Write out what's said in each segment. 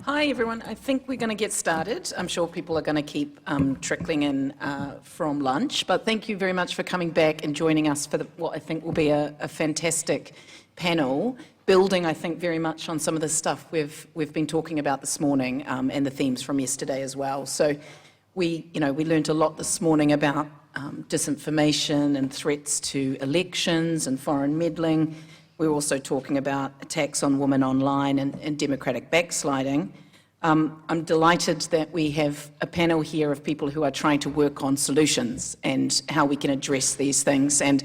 Hi everyone, I think we're going to get started. I'm sure people are going to keep trickling in from lunch, but thank you very much for coming back and joining us for what I think will be a fantastic panel, building I think very much on some of the stuff we've been talking about this morning and the themes from yesterday as well. So we learned a lot this morning about disinformation and threats to elections and foreign meddling. We're also talking about attacks on women online and democratic backsliding. I'm delighted that we have a panel here of people who are trying to work on solutions and how we can address these things. And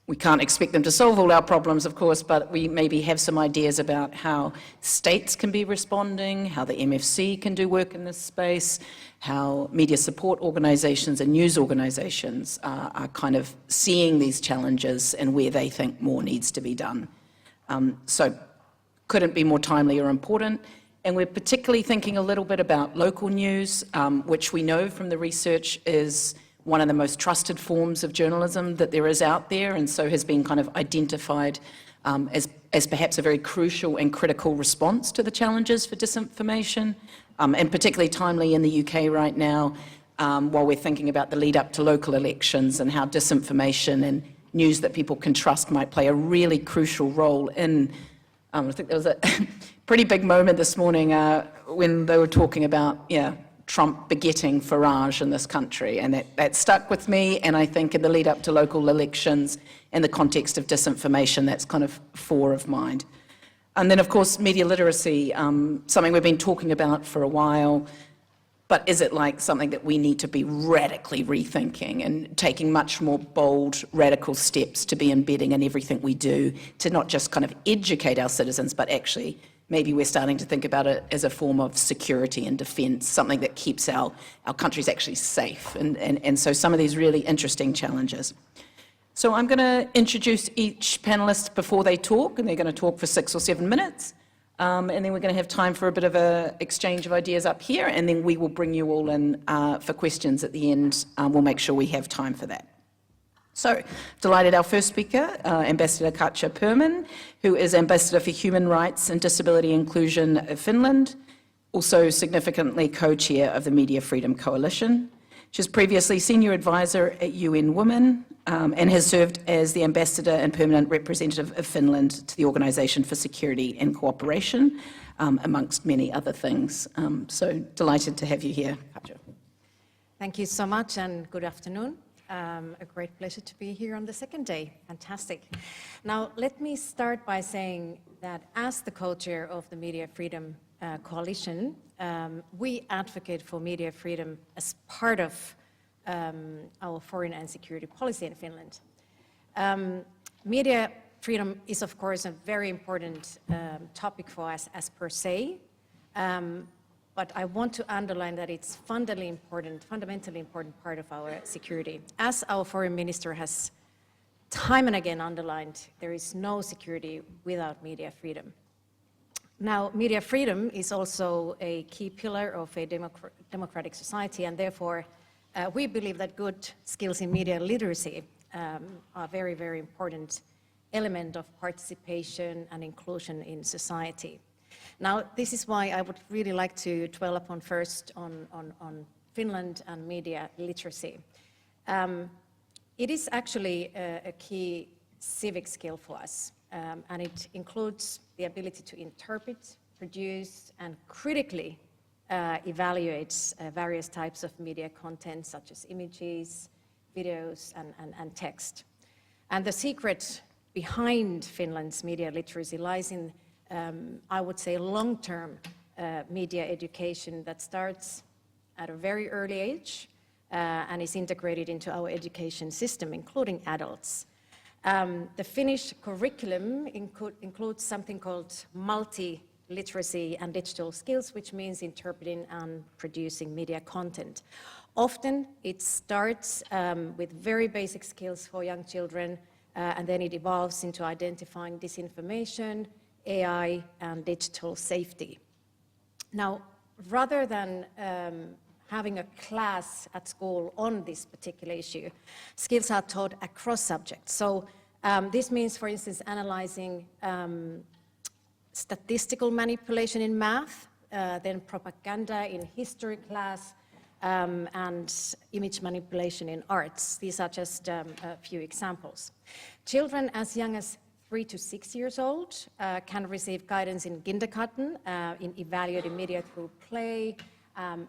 we can't expect them to solve all our problems, of course, but we maybe have some ideas about how states can be responding, how the MFC can do work in this space, how media support organisations and news organisations are kind of seeing these challenges and where they think more needs to be done. So couldn't be more timely or important. And we're particularly thinking a little bit about local news, which we know from the research is one of the most trusted forms of journalism that there is out there, and so has been kind of identified as perhaps a very crucial and critical response to the challenges for disinformation, and particularly timely in the UK right now, while we're thinking about the lead up to local elections and how disinformation and news that people can trust might play a really crucial role in. I think there was a pretty big moment this morning when they were talking about, Trump begetting Farage in this country, and that stuck with me, and I think in the lead up to local elections in the context of disinformation, that's kind of fore of mind. And then of course media literacy, something we've been talking about for a while, but is it like something that we need to be radically rethinking and taking much more bold, radical steps to be embedding in everything we do, to not just kind of educate our citizens, but actually maybe we're starting to think about it as a form of security and defence, something that keeps our countries actually safe. And so some of these really interesting challenges. So I'm going to introduce each panellist before they talk, and they're going to talk for 6 or 7 minutes. And then we're going to have time for a bit of an exchange of ideas up here, and then we will bring you all in for questions at the end. We'll make sure we have time for that. So, delighted our first speaker, Ambassador Katja Perman, who is Ambassador for Human Rights and Disability Inclusion of Finland, also significantly co-chair of the Media Freedom Coalition. She's previously Senior Advisor at UN Women and has served as the Ambassador and Permanent Representative of Finland to the Organisation for Security and Cooperation, amongst many other things. So, delighted to have you here, Katja. Thank you so much and good afternoon. A great pleasure to be here on the second day. Fantastic. Now, let me start by saying that as the co-chair of the Media Freedom Coalition, we advocate for media freedom as part of our foreign and security policy in Finland. Media freedom is, of course, a very important topic for us as per se. But I want to underline that it's fundamentally important part of our security. As our foreign minister has time and again underlined, there is no security without media freedom. Now, media freedom is also a key pillar of a democratic society, and therefore we believe that good skills in media literacy are a very, very important element of participation and inclusion in society. Now, this is why I would really like to dwell upon first on Finland and media literacy. It is actually a key civic skill for us, and it includes the ability to interpret, produce, and critically evaluate various types of media content, such as images, videos, and text. And the secret behind Finland's media literacy lies in I would say long-term media education that starts at a very early age and is integrated into our education system, including adults. The Finnish curriculum includes something called multi-literacy and digital skills, which means interpreting and producing media content. Often it starts with very basic skills for young children, and then it evolves into identifying disinformation, AI, and digital safety. Now, rather than having a class at school on this particular issue, skills are taught across subjects. So this means, for instance, analyzing statistical manipulation in math, then propaganda in history class, and image manipulation in arts. These are just a few examples. Children as young as 3 to 6 years old can receive guidance in kindergarten in evaluating media through play,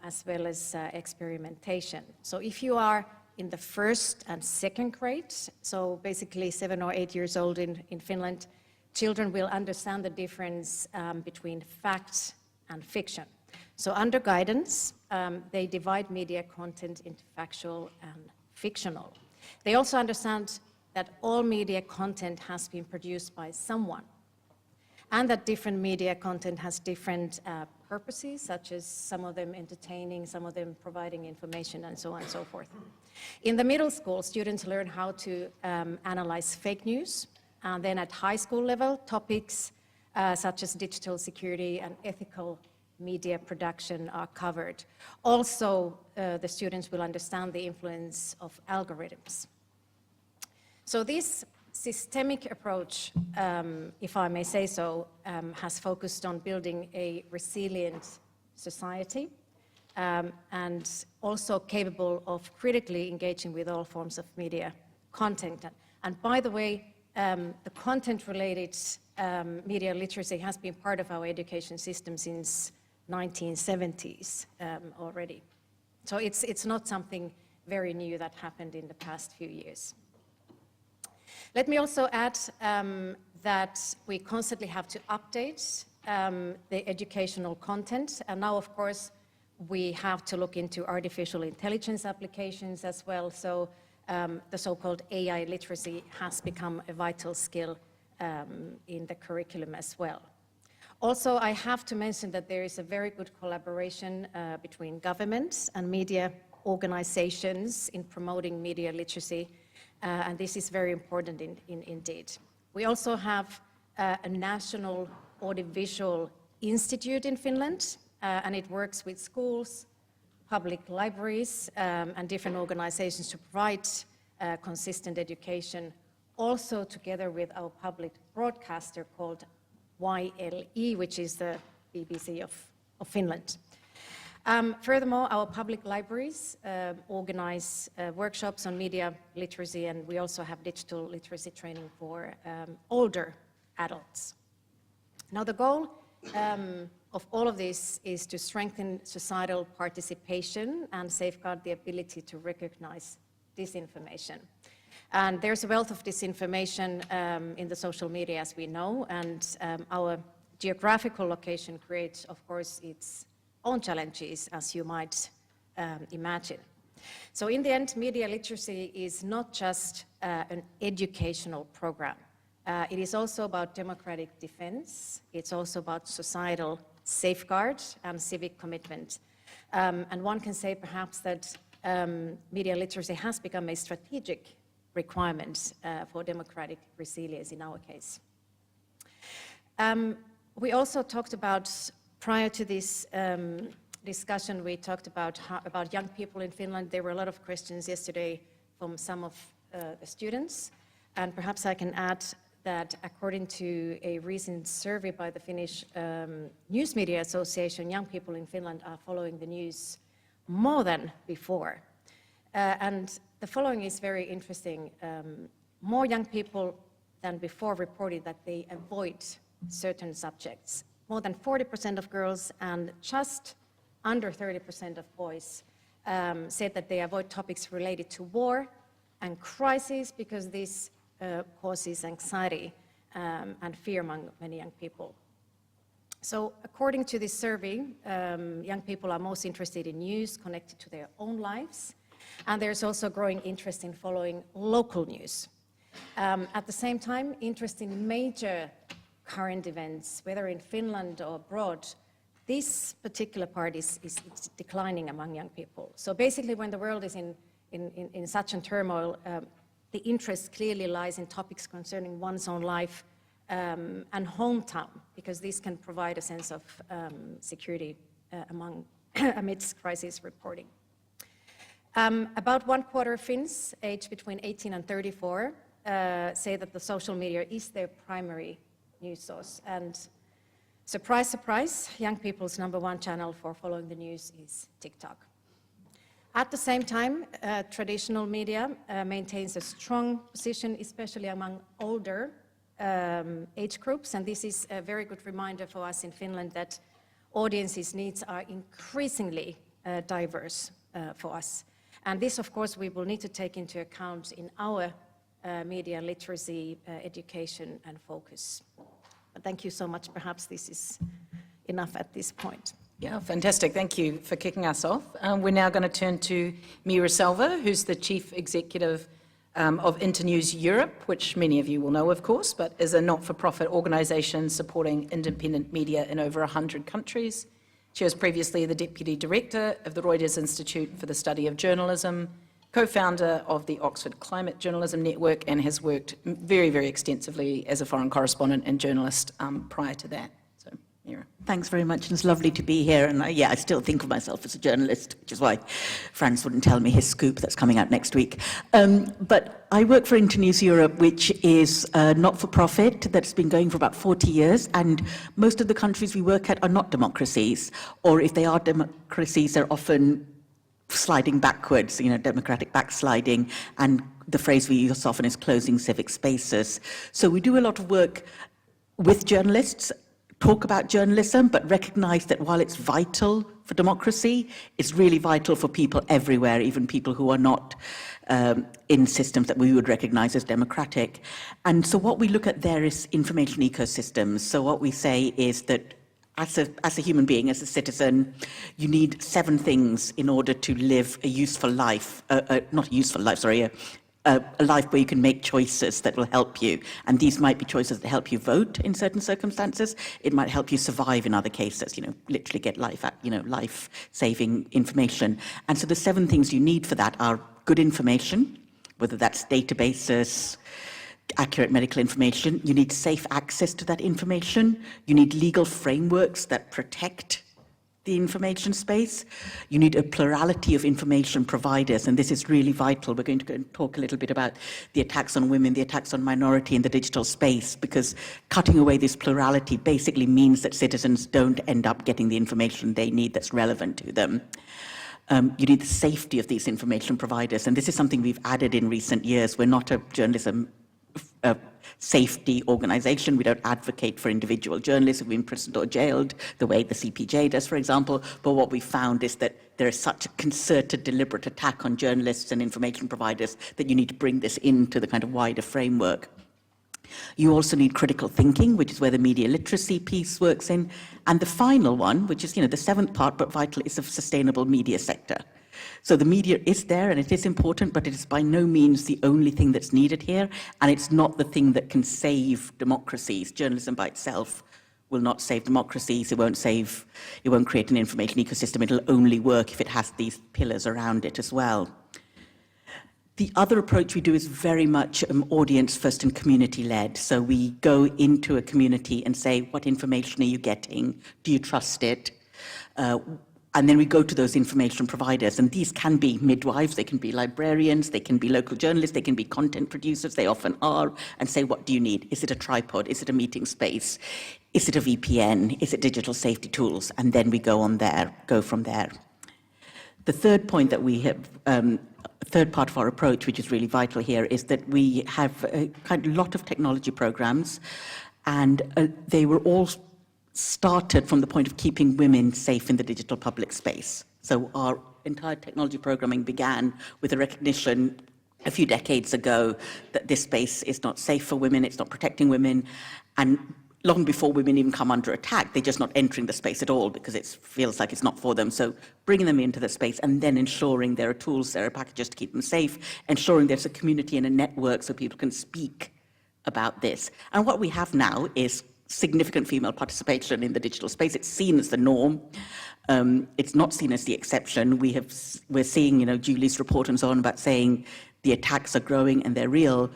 as well as experimentation. So if you are in the 1st and 2nd grade, so basically 7 or 8 years old in Finland, children will understand the difference between fact and fiction. So under guidance, they divide media content into factual and fictional. They also understand that all media content has been produced by someone, and that different media content has different purposes, such as some of them entertaining, some of them providing information, and so on and so forth. In the middle school, students learn how to analyze fake news, and then at high school level, topics such as digital security and ethical media production are covered. Also, the students will understand the influence of algorithms. So this systemic approach, if I may say so, has focused on building a resilient society and also capable of critically engaging with all forms of media content. And by the way, the content-related media literacy has been part of our education system since 1970s already. So it's not something very new that happened in the past few years. Let me also add that we constantly have to update the educational content. And now, of course, we have to look into artificial intelligence applications as well. So the so-called AI literacy has become a vital skill in the curriculum as well. Also, I have to mention that there is a very good collaboration between governments and media organizations in promoting media literacy. And this is very important indeed. We also have a national audiovisual institute in Finland, and it works with schools, public libraries, and different organizations to provide consistent education, also together with our public broadcaster called YLE, which is the BBC of Finland. Furthermore, our public libraries organize workshops on media literacy, and we also have digital literacy training for older adults. Now, the goal of all of this is to strengthen societal participation and safeguard the ability to recognize disinformation. And there's a wealth of disinformation in the social media, as we know, and our geographical location creates, of course, its own challenges, as you might imagine. So in the end, media literacy is not just an educational program. It is also about democratic defense. It's also about societal safeguard and civic commitment. And one can say perhaps that media literacy has become a strategic requirement for democratic resilience in our case. We also talked about, prior to this discussion, we talked about young people in Finland. There were a lot of questions yesterday from some of the students, and perhaps I can add that according to a recent survey by the Finnish News Media Association, young people in Finland are following the news more than before. And the following is very interesting. More young people than before reported that they avoid certain subjects. More than 40% of girls and just under 30% of boys said that they avoid topics related to war and crisis because this causes anxiety and fear among many young people. So according to this survey, young people are most interested in news connected to their own lives, and there's also growing interest in following local news. At the same time, interest in major current events, whether in Finland or abroad, this particular part is declining among young people. So basically, when the world is in such a turmoil, the interest clearly lies in topics concerning one's own life and hometown, because this can provide a sense of security amidst crisis reporting. About 1/4 of Finns aged between 18 and 34 say that the social media is their primary news source. And Surprise, surprise, young people's #1 channel for following the news is TikTok. At the same time, traditional media maintains a strong position, especially among older age groups, and this is a very good reminder for us in Finland that audiences' needs are increasingly diverse for us. And this, of course, we will need to take into account in our media literacy, education and focus. But thank you so much. Perhaps this is enough at this point. Yeah, fantastic. Thank you for kicking us off. We're now going to turn to Mira Selva, who's the Chief Executive of Internews Europe, which many of you will know, of course, but is a not-for-profit organisation supporting independent media in over 100 countries. She was previously the Deputy Director of the Reuters Institute for the Study of Journalism, co-founder of the Oxford Climate Journalism Network, and has worked very, very extensively as a foreign correspondent and journalist prior to that. So, Mira. Thanks very much, and it's lovely to be here. And I still think of myself as a journalist, which is why Franz wouldn't tell me his scoop that's coming out next week. But I work for Internews Europe, which is not-for-profit that's been going for about 40 years, and most of the countries we work at are not democracies, or if they are democracies, they're often sliding backwards, democratic backsliding, and the phrase we use often is closing civic spaces. So we do a lot of work with journalists, talk about journalism, but recognize that while it's vital for democracy, it's really vital for people everywhere, even people who are not in systems that we would recognize as democratic. And so what we look at there is information ecosystems. So what we say is that as a human being, as a citizen, you need 7 things in order to live a useful life, not a useful life, sorry, a life where you can make choices that will help you. And these might be choices that help you vote in certain circumstances. It might help you survive in other cases, literally get life-saving information. And so the 7 things you need for that are good information, whether that's databases, accurate medical information. You need safe access to that information. You need legal frameworks that protect the information space. You need a plurality of information providers, and this is really vital. We're going to go and talk a little bit about the attacks on women, the attacks on minority in the digital space, because cutting away this plurality basically means that citizens don't end up getting the information they need that's relevant to them. You need the safety of these information providers, and this is something we've added in recent years. We're not a journalism safety organization. We don't advocate for individual journalists who've been imprisoned or jailed the way the CPJ does, for example. But what we found is that there is such a concerted, deliberate attack on journalists and information providers that you need to bring this into the kind of wider framework. You also need critical thinking, which is where the media literacy piece works in. And the final one, which is, the 7th part, but vital, is a sustainable media sector. So the media is there and it is important, but it is by no means the only thing that's needed here, and it's not the thing that can save democracies. Journalism by itself will not save democracies. It won't create an information ecosystem. It'll only work if it has these pillars around it as well. The other approach we do is very much audience first and community led. So we go into a community and say, what information are you getting? Do you trust it? And then we go to those information providers, and these can be midwives, they can be librarians, they can be local journalists, they can be content producers, they often are, and say, what do you need? Is it a tripod? Is it a meeting space? Is it a VPN? Is it digital safety tools? And then we go from there. The third point that we have, third part of our approach, which is really vital here, is that we have a lot of technology programs, and they were all started from the point of keeping women safe in the digital public space. So our entire technology programming began with a recognition a few decades ago that this space is not safe for women, it's not protecting women, and long before women even come under attack, they're just not entering the space at all because it feels like it's not for them. So bringing them into the space and then ensuring there are tools, there are packages to keep them safe, ensuring there's a community and a network so people can speak about this. And what we have now is significant female participation in the digital space. It's seen as the norm. It's not seen as the exception. We're seeing, Julie's report and so on about saying the attacks are growing and they're real,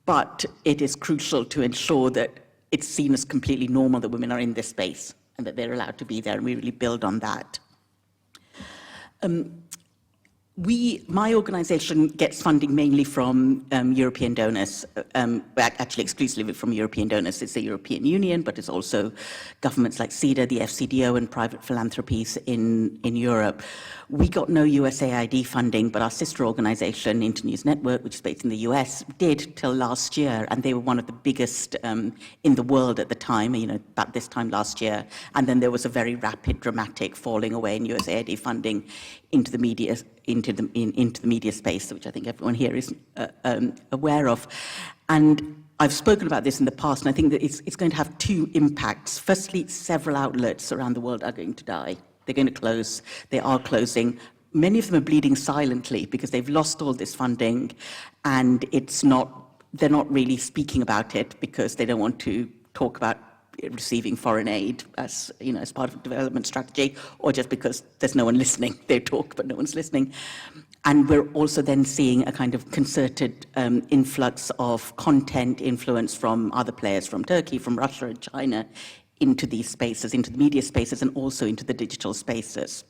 but it is crucial to ensure that it's seen as completely normal that women are in this space and that they're allowed to be there, and we really build on that. My organisation gets funding mainly from European donors, actually exclusively from European donors. It's the European Union, but it's also governments like CEDA, the FCDO, and private philanthropies in Europe. We got no USAID funding, but our sister organisation, Internews Network, which is based in the US, did till last year, and they were one of the biggest in the world at the time, about this time last year. And then there was a very rapid, dramatic falling away in USAID funding into the media space, which I think everyone here is aware of. And I've spoken about this in the past, and I think that it's going to have two impacts. Firstly, several outlets around the world are going to die. They're going to close. They are closing. Many of them are bleeding silently because they've lost all this funding, and they're not really speaking about it because they don't want to talk about receiving foreign aid as part of a development strategy, or just because there's no one listening. They talk, but no one's listening. And we're also then seeing a kind of concerted influx of content influence from other players, from Turkey, from Russia and China, into these spaces, into the media spaces, and also into the digital spaces.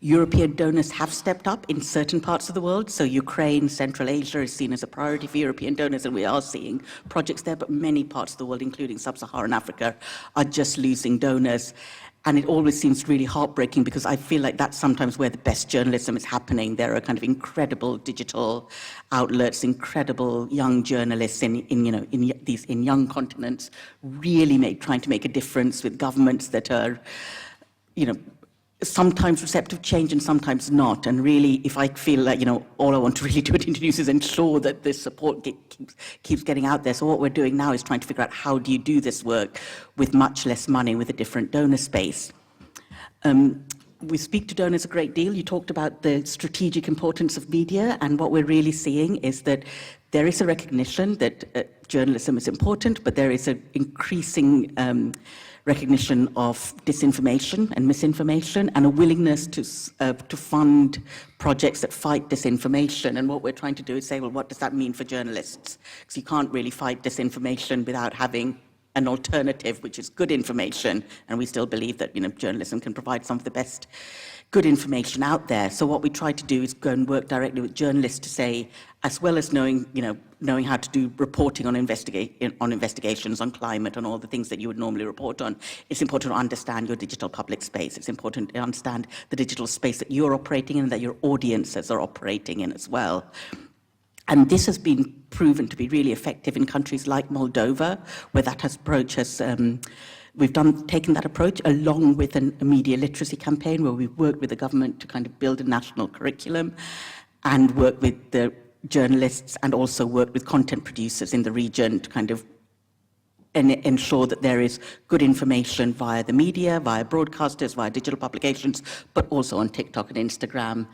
European donors have stepped up in certain parts of the world. So Ukraine, Central Asia is seen as a priority for European donors, and we are seeing projects there, but many parts of the world, including sub-Saharan Africa, are just losing donors. And it always seems really heartbreaking because I feel like that's sometimes where the best journalism is happening. There are kind of incredible digital outlets, incredible young journalists in young continents, really trying to make a difference with governments that are, sometimes receptive to change and sometimes not. And really, if I feel like, all I want to really do at Internews is ensure that this support keeps getting out there. So what we're doing now is trying to figure out how do you do this work with much less money, with a different donor space. We speak to donors a great deal. You talked about the strategic importance of media, and what we're really seeing is that there is a recognition that journalism is important, but there is an increasing recognition of disinformation and misinformation, and a willingness to fund projects that fight disinformation. And what we're trying to do is say, well, what does that mean for journalists? Because you can't really fight disinformation without having an alternative, which is good information. And we still believe that journalism can provide some of the best good information out there. So what we try to do is go and work directly with journalists to say, as well as knowing how to do reporting on investigations, on climate, on all the things that you would normally report on, it's important to understand your digital public space. It's important to understand the digital space that you're operating in and that your audiences are operating in as well. And this has been proven to be really effective in countries like Moldova, where that approach has we've taken that approach along with a media literacy campaign where we've worked with the government to kind of build a national curriculum and work with the journalists and also work with content producers in the region to kind of ensure that there is good information via the media, via broadcasters, via digital publications, but also on TikTok and Instagram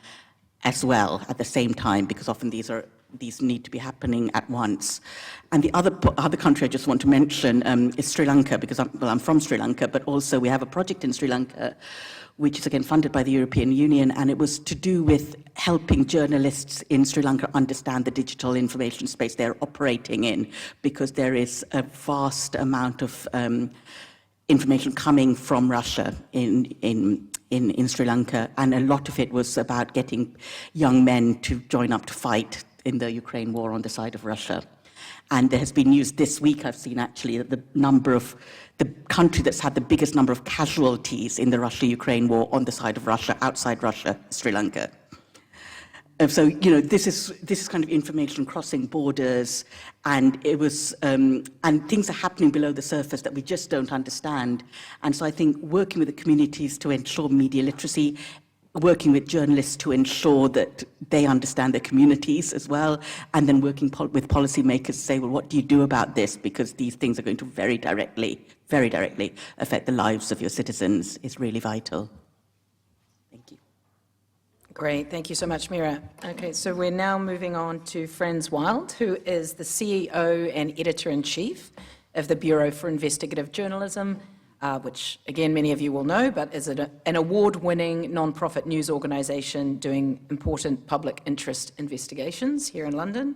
as well at the same time, because often these need to be happening at once. And the other country I just want to mention is Sri Lanka, because I'm from Sri Lanka, but also we have a project in Sri Lanka which is again funded by the European Union, and it was to do with helping journalists in Sri Lanka understand the digital information space they're operating in, because there is a vast amount of information coming from Russia in Sri Lanka, and a lot of it was about getting young men to join up to fight in the Ukraine war on the side of Russia. And there has been news this week, I've seen actually, that the country that's had the biggest number of casualties in the Russia-Ukraine war on the side of Russia, outside Russia, Sri Lanka. So, this is kind of information crossing borders, and it was, and things are happening below the surface that we just don't understand. And so I think working with the communities to ensure media literacy, working with journalists to ensure that they understand their communities as well, and then working with policymakers to say, well, what do you do about this? Because these things are going to very directly affect the lives of your citizens is really vital. Thank you. Great, thank you so much, Mira. Okay, so we're now moving on to Franz Wild, who is the CEO and Editor-in-Chief of the Bureau for Investigative Journalism, which, again, many of you will know, but is an award-winning non-profit news organisation doing important public interest investigations here in London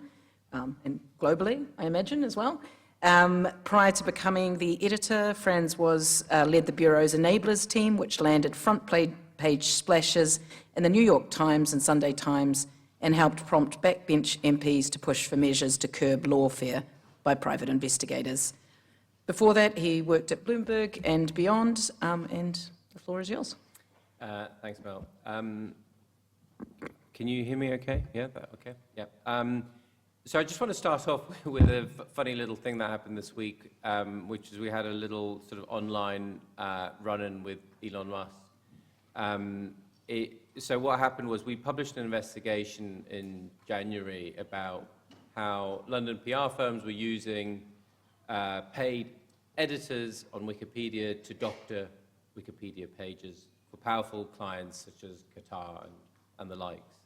and globally, I imagine, as well. Prior to becoming the editor, Franz led the Bureau's Enablers team, which landed front page splashes in the New York Times and Sunday Times, and helped prompt backbench MPs to push for measures to curb lawfare by private investigators. Before that, he worked at Bloomberg and beyond, and the floor is yours. Thanks, Mel. Can you hear me okay? Yeah, okay? Yeah. So I just want to start off with a funny little thing that happened this week, which is we had a little sort of online run-in with Elon Musk. So what happened was we published an investigation in January about how London PR firms were using paid editors on Wikipedia to doctor Wikipedia pages for powerful clients such as Qatar and the likes.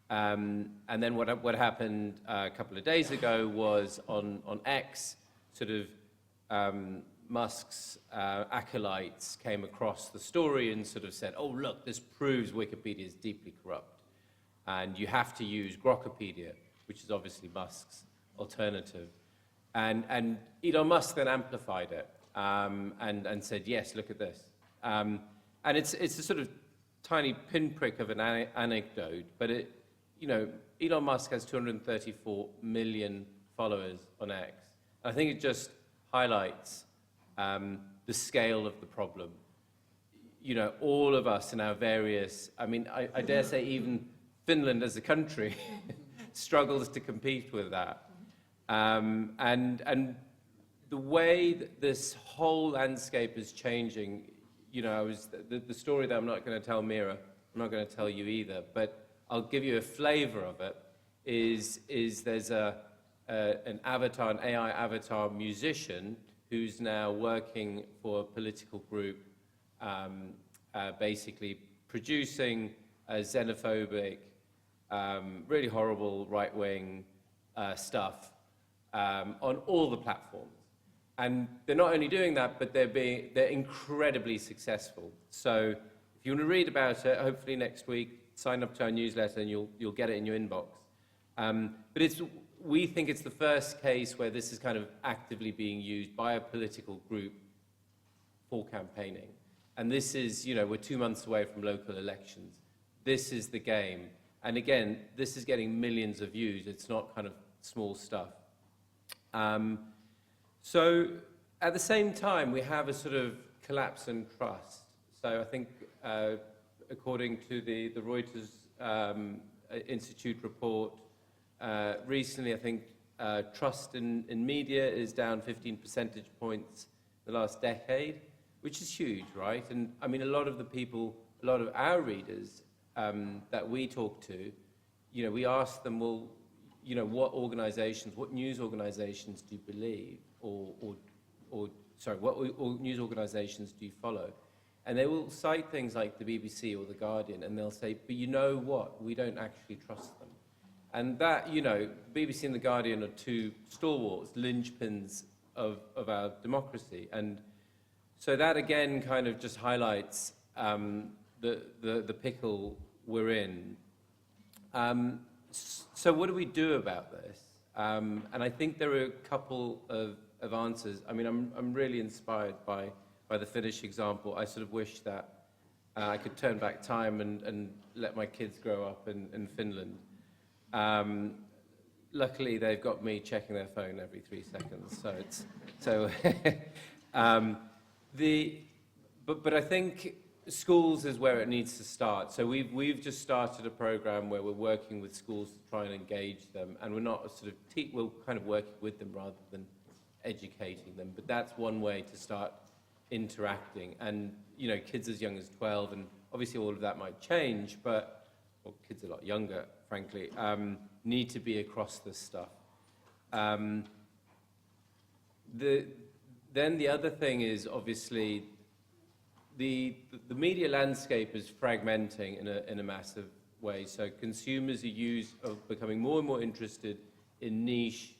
And then what happened a couple of days ago was on X, sort of Musk's acolytes came across the story and sort of said, oh, look, this proves Wikipedia is deeply corrupt. And you have to use Grokpedia, which is obviously Musk's alternative. And Elon Musk then amplified it and said, yes, look at this. And it's a sort of tiny pinprick of an anecdote, but Elon Musk has 234 million followers on X. I think it just highlights the scale of the problem. All of us in our various, I dare say even Finland as a country struggles to compete with that. And the way that this whole landscape is changing, the story that I'm not going to tell Mira, I'm not going to tell you either, but I'll give you a flavor of it, is there's an avatar, an AI avatar musician who's now working for a political group, basically producing xenophobic, really horrible right-wing stuff on all the platforms. And they're not only doing that, but they're incredibly successful. So if you want to read about it, hopefully next week, sign up to our newsletter and you'll get it in your inbox. But we think it's the first case where this is kind of actively being used by a political group for campaigning. And this is, we're 2 months away from local elections. This is the game. And again, this is getting millions of views. It's not kind of small stuff. So at the same time, we have a sort of collapse in trust. So I think according to the Reuters Institute report, recently I think trust in media is down 15 percentage points the last decade, which is huge, right? And I mean, a lot of our readers that we talk to, we ask them, well, what news organizations do you believe? What news organizations do you follow? And they will cite things like the BBC or the Guardian, and they'll say, but you know what? We don't actually trust them. And that, BBC and the Guardian are two stalwarts, linchpins of our democracy. And so that, again, kind of just highlights the pickle we're in. So what do we do about this? And I think there are a couple of answers. I mean, I'm really inspired by the Finnish example. I sort of wish that I could turn back time and let my kids grow up in Finland. Luckily, they've got me checking their phone every 3 seconds. But I think schools is where it needs to start. So we've just started a program where we're working with schools to try and engage them, and we're not sort of we're kind of working with them rather than educating them. But that's one way to start interacting. And kids as young as 12, and obviously all of that might change, but kids a lot younger, frankly, need to be across this stuff. Then the other thing is obviously the media landscape is fragmenting in a massive way. So consumers are becoming more and more interested in niche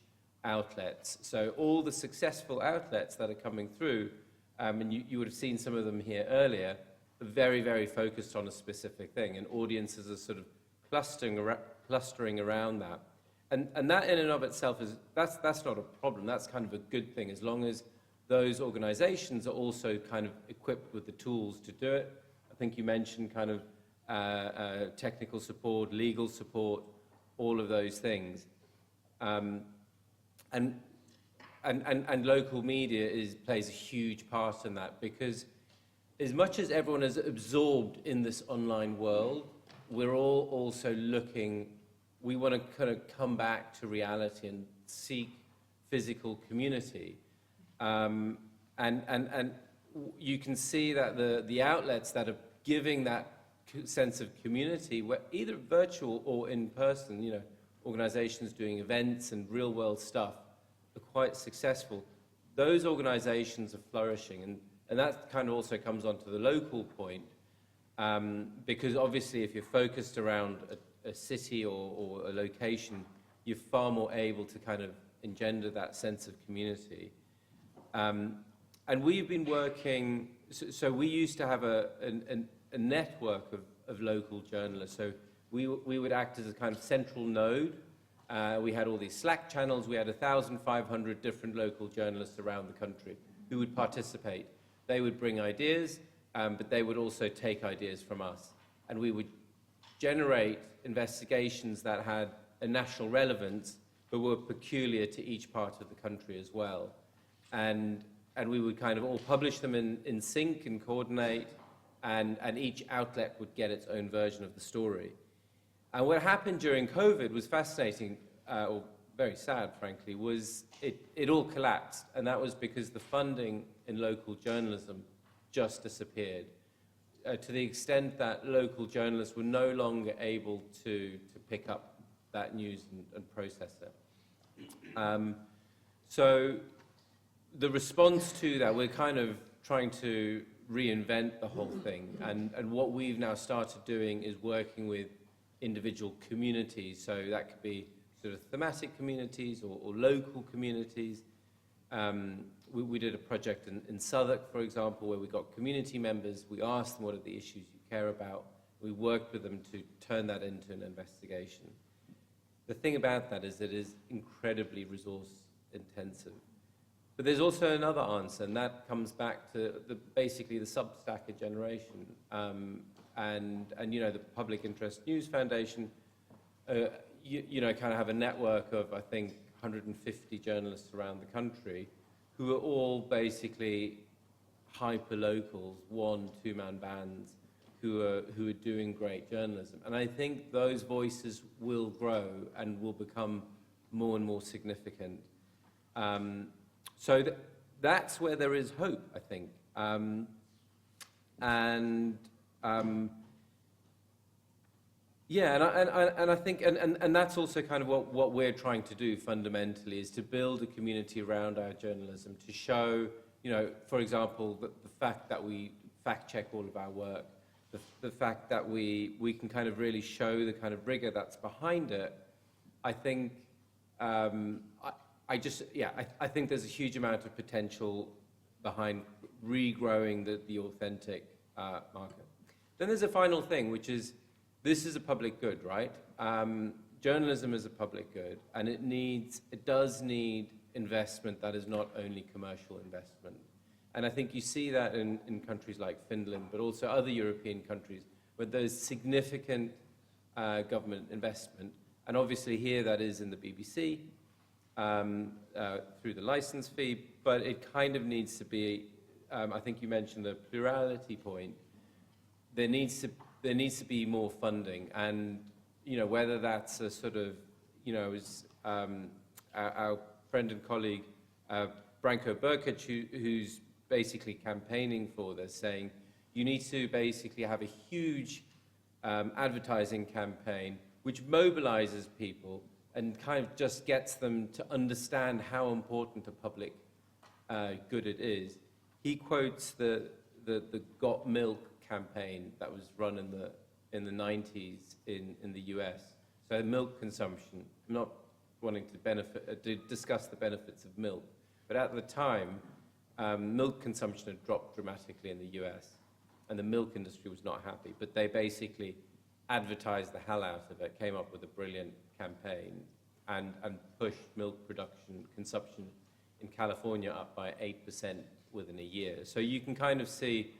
outlets. So all the successful outlets that are coming through, and you would have seen some of them here earlier, are very, very focused on a specific thing, and audiences are sort of clustering around that. And that in and of itself that's not a problem. That's kind of a good thing, as long as those organizations are also kind of equipped with the tools to do it, think you mentioned kind of technical support, legal support, all of those things. And local media plays a huge part in that, because as much as everyone is absorbed in this online world, we're all also looking, we want to kind of come back to reality and seek physical community. And you can see that the outlets that are giving that sense of community, where either virtual or in person, you know, organizations doing events and real world stuff are quite successful. Those organizations are flourishing, and that kind of also comes onto the local point, because obviously if you're focused around a city or a location, you're far more able to kind of engender that sense of community. And we've been working, so we used to have a network of local journalists. So we would act as a kind of central node. We had all these Slack channels. We had 1,500 different local journalists around the country who would participate. They would bring ideas, but they would also take ideas from us. And we would generate investigations that had a national relevance, but were peculiar to each part of the country as well. And we would kind of all publish them in sync and coordinate, and each outlet would get its own version of the story. And what happened during COVID was fascinating, or very sad, frankly, was it all collapsed. And that was because the funding in local journalism just disappeared, to the extent that local journalists were no longer able to pick up that news and process it. So the response to that, we're kind of trying to reinvent the whole thing. And what we've now started doing is working with individual communities. So that could be sort of thematic communities or local communities. We did a project in Southwark, for example, where we got community members. We asked them, what are the issues you care about? We worked with them to turn that into an investigation. The thing about that is it is incredibly resource intensive. But there's also another answer, and that comes back to basically the Substacker generation. And you know, the Public Interest News Foundation, you know, kind of have a network of, I think, 150 journalists around the country who are all basically hyper-locals, 1-, 2-man bands, who are doing great journalism. And I think those voices will grow and will become more and more significant. So that's where there is hope, I think. Yeah, and I think, and that's also kind of what we're trying to do fundamentally, is to build a community around our journalism, to show, you know, for example, the fact that we fact check all of our work, the fact that we can kind of really show the kind of rigor that's behind it. I think, I think there's a huge amount of potential behind regrowing the authentic market. Then there's a final thing, which is, this is a public good, right? Journalism is a public good, and it does need investment that is not only commercial investment. And I think you see that in countries like Finland, but also other European countries, where there's significant government investment. And obviously here that is in the BBC, through the license fee, but it kind of needs to be, I think you mentioned the plurality point, there needs to be more funding. And, you know, whether that's a sort of, you know, as our friend and colleague, Branko Brkic, who's basically campaigning for this, saying you need to basically have a huge advertising campaign which mobilizes people and kind of just gets them to understand how important a public good it is. He quotes the Got Milk campaign that was run in the 90s in the US. So milk consumption, I'm not wanting to discuss the benefits of milk, but at the time, milk consumption had dropped dramatically in the US, and the milk industry was not happy, but they basically advertised the hell out of it, came up with a brilliant campaign, and pushed milk consumption in California up by 8% within a year. So you can kind of see,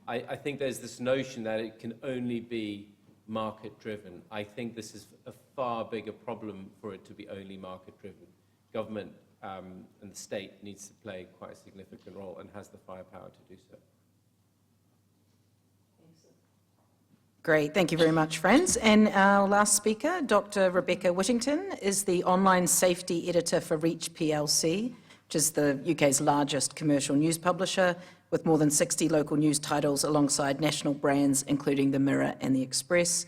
I think there's this notion that it can only be market-driven. I think this is a far bigger problem for it to be only market-driven. Government and the state needs to play quite a significant role and has the firepower to do so. Great, thank you very much, friends. And our last speaker, Dr. Rebecca Whittington, is the online safety editor for Reach PLC, which is the UK's largest commercial news publisher, with more than 60 local news titles alongside national brands, including the Mirror and the Express.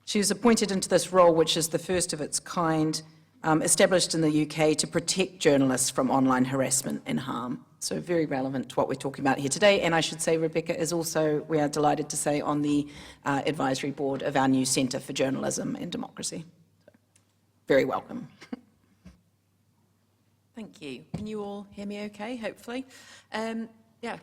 She was appointed into this role, which is the first of its kind, established in the UK to protect journalists from online harassment and harm. So very relevant to what we're talking about here today. And I should say Rebecca is also, we are delighted to say, on the advisory board of our new Centre for Journalism and Democracy. So, very welcome. Thank you. Can you all hear me okay, hopefully? Yeah,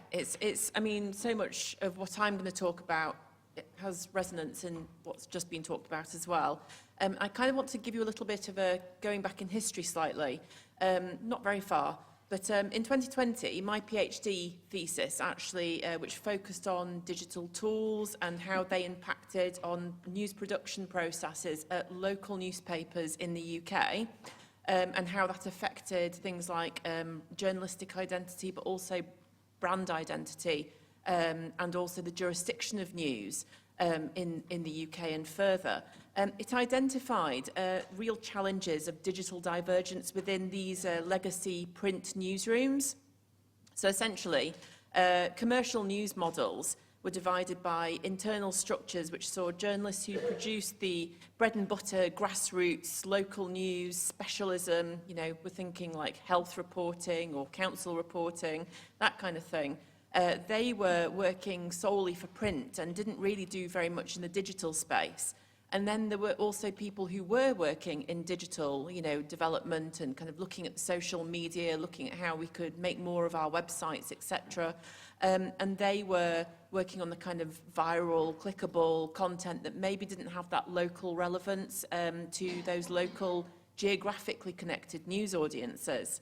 I mean, so much of what I'm going to talk about, it has resonance in what's just been talked about as well. I kind of want to give you a little bit of a going back in history slightly, not very far, but in 2020, my PhD thesis actually, which focused on digital tools and how they impacted on news production processes at local newspapers in the UK, and how that affected things like journalistic identity, but also brand identity, and also the jurisdiction of news in the UK and further. It identified real challenges of digital divergence within these legacy print newsrooms. So essentially, commercial news models were divided by internal structures which saw journalists who produced the bread and butter, grassroots, local news, specialism, you know, we're thinking like health reporting or council reporting, that kind of thing. They were working solely for print and didn't really do very much in the digital space. And then there were also people who were working in digital, you know, development and kind of looking at social media, looking at how we could make more of our websites, etc. And they were working on the kind of viral, clickable content that maybe didn't have that local relevance to those local, geographically connected news audiences.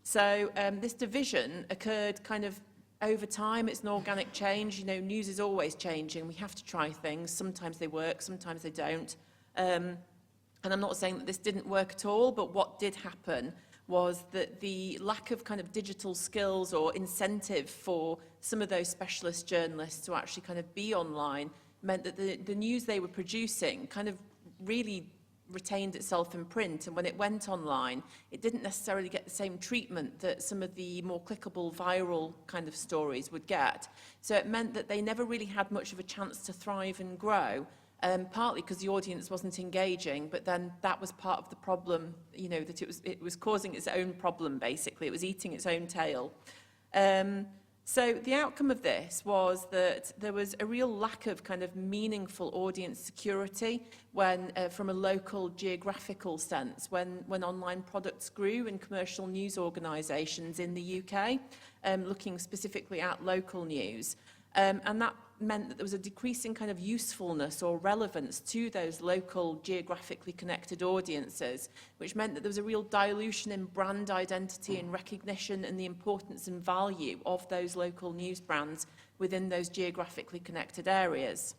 So this division occurred kind of over time. It's an organic change. You know, news is always changing. We have to try things. Sometimes they work, sometimes they don't. And I'm not saying that this didn't work at all, but what did happen was that the lack of kind of digital skills or incentive for some of those specialist journalists to actually kind of be online meant that the news they were producing kind of really retained itself in print, and when it went online, it didn't necessarily get the same treatment that some of the more clickable, viral kind of stories would get. So it meant that they never really had much of a chance to thrive and grow, partly because the audience wasn't engaging, but then that was part of the problem, you know, that it was causing its own problem, basically. It was eating its own tail. So the outcome of this was that there was a real lack of kind of meaningful audience security when, from a local geographical sense, when online products grew in commercial news organisations in the UK, looking specifically at local news. And that meant that there was a decreasing kind of usefulness or relevance to those local geographically connected audiences, which meant that there was a real dilution in brand identity and recognition and the importance and value of those local news brands within those geographically connected areas.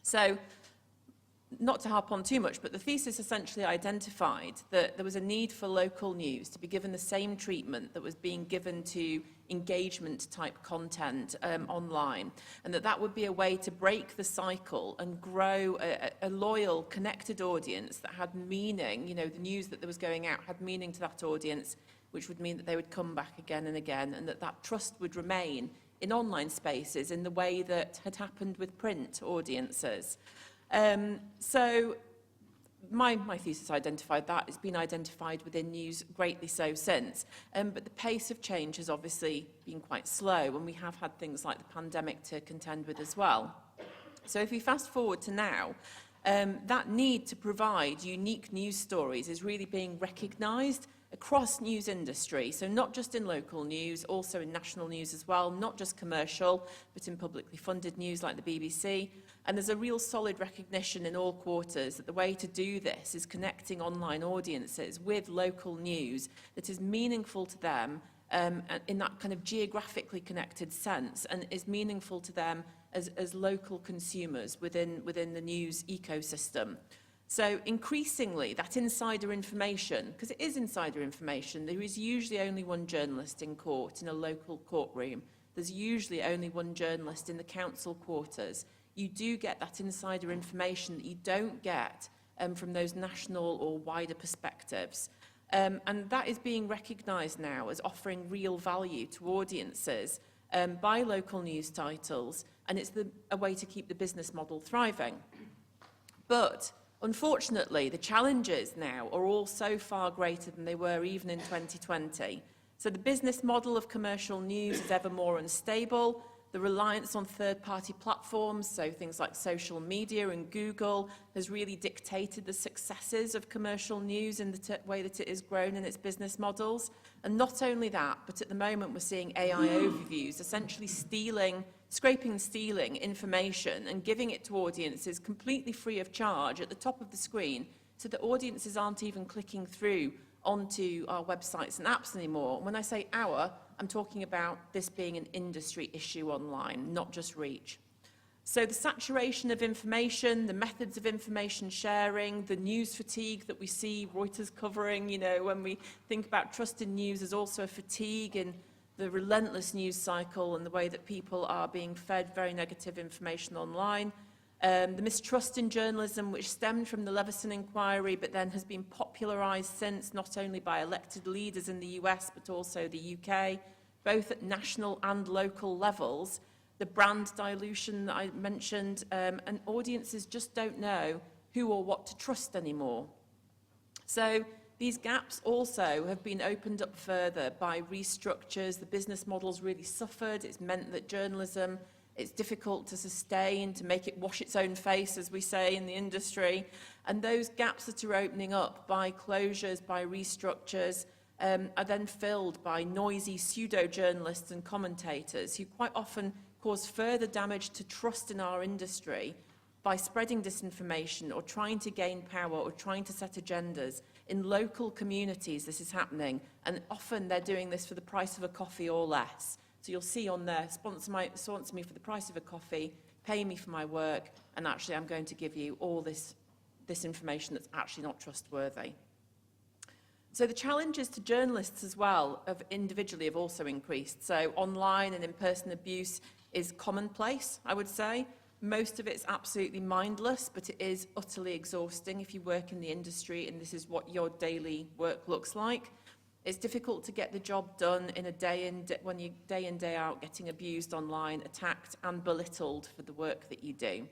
So, not to harp on too much, but the thesis essentially identified that there was a need for local news to be given the same treatment that was being given to engagement type content online, and that would be a way to break the cycle and grow a loyal, connected audience that had meaning. You know, the news that was going out had meaning to that audience, which would mean that they would come back again and again, and that trust would remain in online spaces in the way that had happened with print audiences. So my thesis identified that. It's been identified within news greatly so since. But the pace of change has obviously been quite slow, and we have had things like the pandemic to contend with as well. So if we fast forward to now, that need to provide unique news stories is really being recognised across news industry, so not just in local news, also in national news as well, not just commercial, but in publicly funded news like the BBC. And there's a real solid recognition in all quarters that the way to do this is connecting online audiences with local news that is meaningful to them in that kind of geographically connected sense, and is meaningful to them as local consumers within the news ecosystem. So increasingly, that insider information, because it is insider information, there is usually only one journalist in court in a local courtroom. There's usually only one journalist in the council quarters. You do get that insider information that you don't get from those national or wider perspectives. And that is being recognised now as offering real value to audiences by local news titles, and it's a way to keep the business model thriving. But unfortunately, the challenges now are all so far greater than they were even in 2020. So the business model of commercial news is ever more unstable. The reliance on third-party platforms, so things like social media and Google, has really dictated the successes of commercial news in the way that it has grown in its business models. And not only that, but at the moment we're seeing AI overviews essentially scraping and stealing information and giving it to audiences completely free of charge at the top of the screen, so that audiences aren't even clicking through onto our websites and apps anymore. When I say our, I'm talking about this being an industry issue online, not just reach. So the saturation of information, the methods of information sharing, the news fatigue that we see Reuters covering, you know, when we think about trust in news, there's also a fatigue in the relentless news cycle and the way that people are being fed very negative information online. The mistrust in journalism, which stemmed from the Leveson inquiry, but then has been popularised since, not only by elected leaders in the US, but also the UK, both at national and local levels. The brand dilution that I mentioned, and audiences just don't know who or what to trust anymore. So these gaps also have been opened up further by restructures. The business model's really suffered. It's meant that journalism, it's difficult to sustain, to make it wash its own face, as we say in the industry. And those gaps that are opening up by closures, by restructures, are then filled by noisy pseudo-journalists and commentators who quite often cause further damage to trust in our industry by spreading disinformation or trying to gain power or trying to set agendas. In local communities, this is happening, and often they're doing this for the price of a coffee or less. So you'll see on there, sponsor me for the price of a coffee, pay me for my work, and actually I'm going to give you all this information that's actually not trustworthy. So the challenges to journalists as well individually have also increased. So online and in-person abuse is commonplace, I would say. Most of it's absolutely mindless, but it is utterly exhausting if you work in the industry and this is what your daily work looks like. It's difficult to get the job done in a when you day in, day out, getting abused online, attacked and belittled for the work that you do.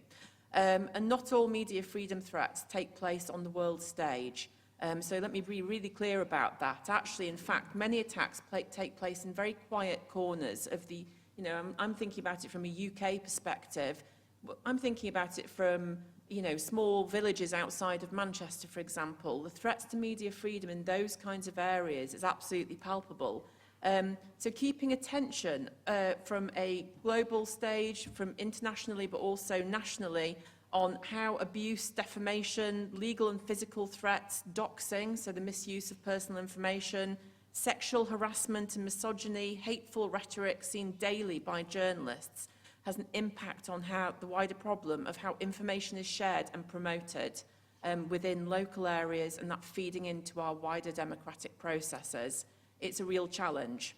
And not all media freedom threats take place on the world stage. So let me be really clear about that. Actually, in fact, many attacks take place in very quiet corners of the, you know, I'm thinking about it from a UK perspective. I'm thinking about it from, you know, small villages outside of Manchester, for example. The threats to media freedom in those kinds of areas is absolutely palpable. So keeping attention from a global stage, from internationally, but also nationally, on how abuse, defamation, legal and physical threats, doxing, so the misuse of personal information, sexual harassment and misogyny, hateful rhetoric seen daily by journalists has an impact on how the wider problem of how information is shared and promoted within local areas, and that feeding into our wider democratic processes. It's a real challenge.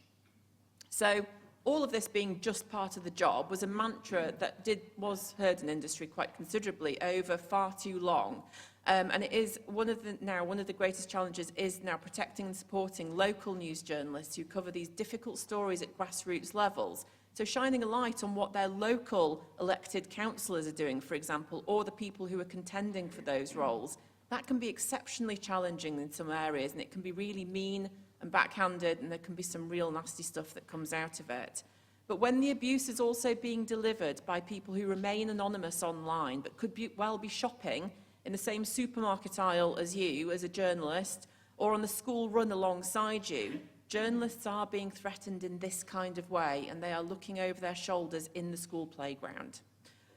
So all of this being just part of the job was a mantra that was heard in industry quite considerably over far too long. And it is one of the greatest challenges is now protecting and supporting local news journalists who cover these difficult stories at grassroots levels. So shining a light on what their local elected councillors are doing, for example, or the people who are contending for those roles. That can be exceptionally challenging in some areas, and it can be really mean and backhanded, and there can be some real nasty stuff that comes out of it. But when the abuse is also being delivered by people who remain anonymous online, but could well be shopping in the same supermarket aisle as you, as a journalist, or on the school run alongside you, journalists are being threatened in this kind of way, and they are looking over their shoulders in the school playground.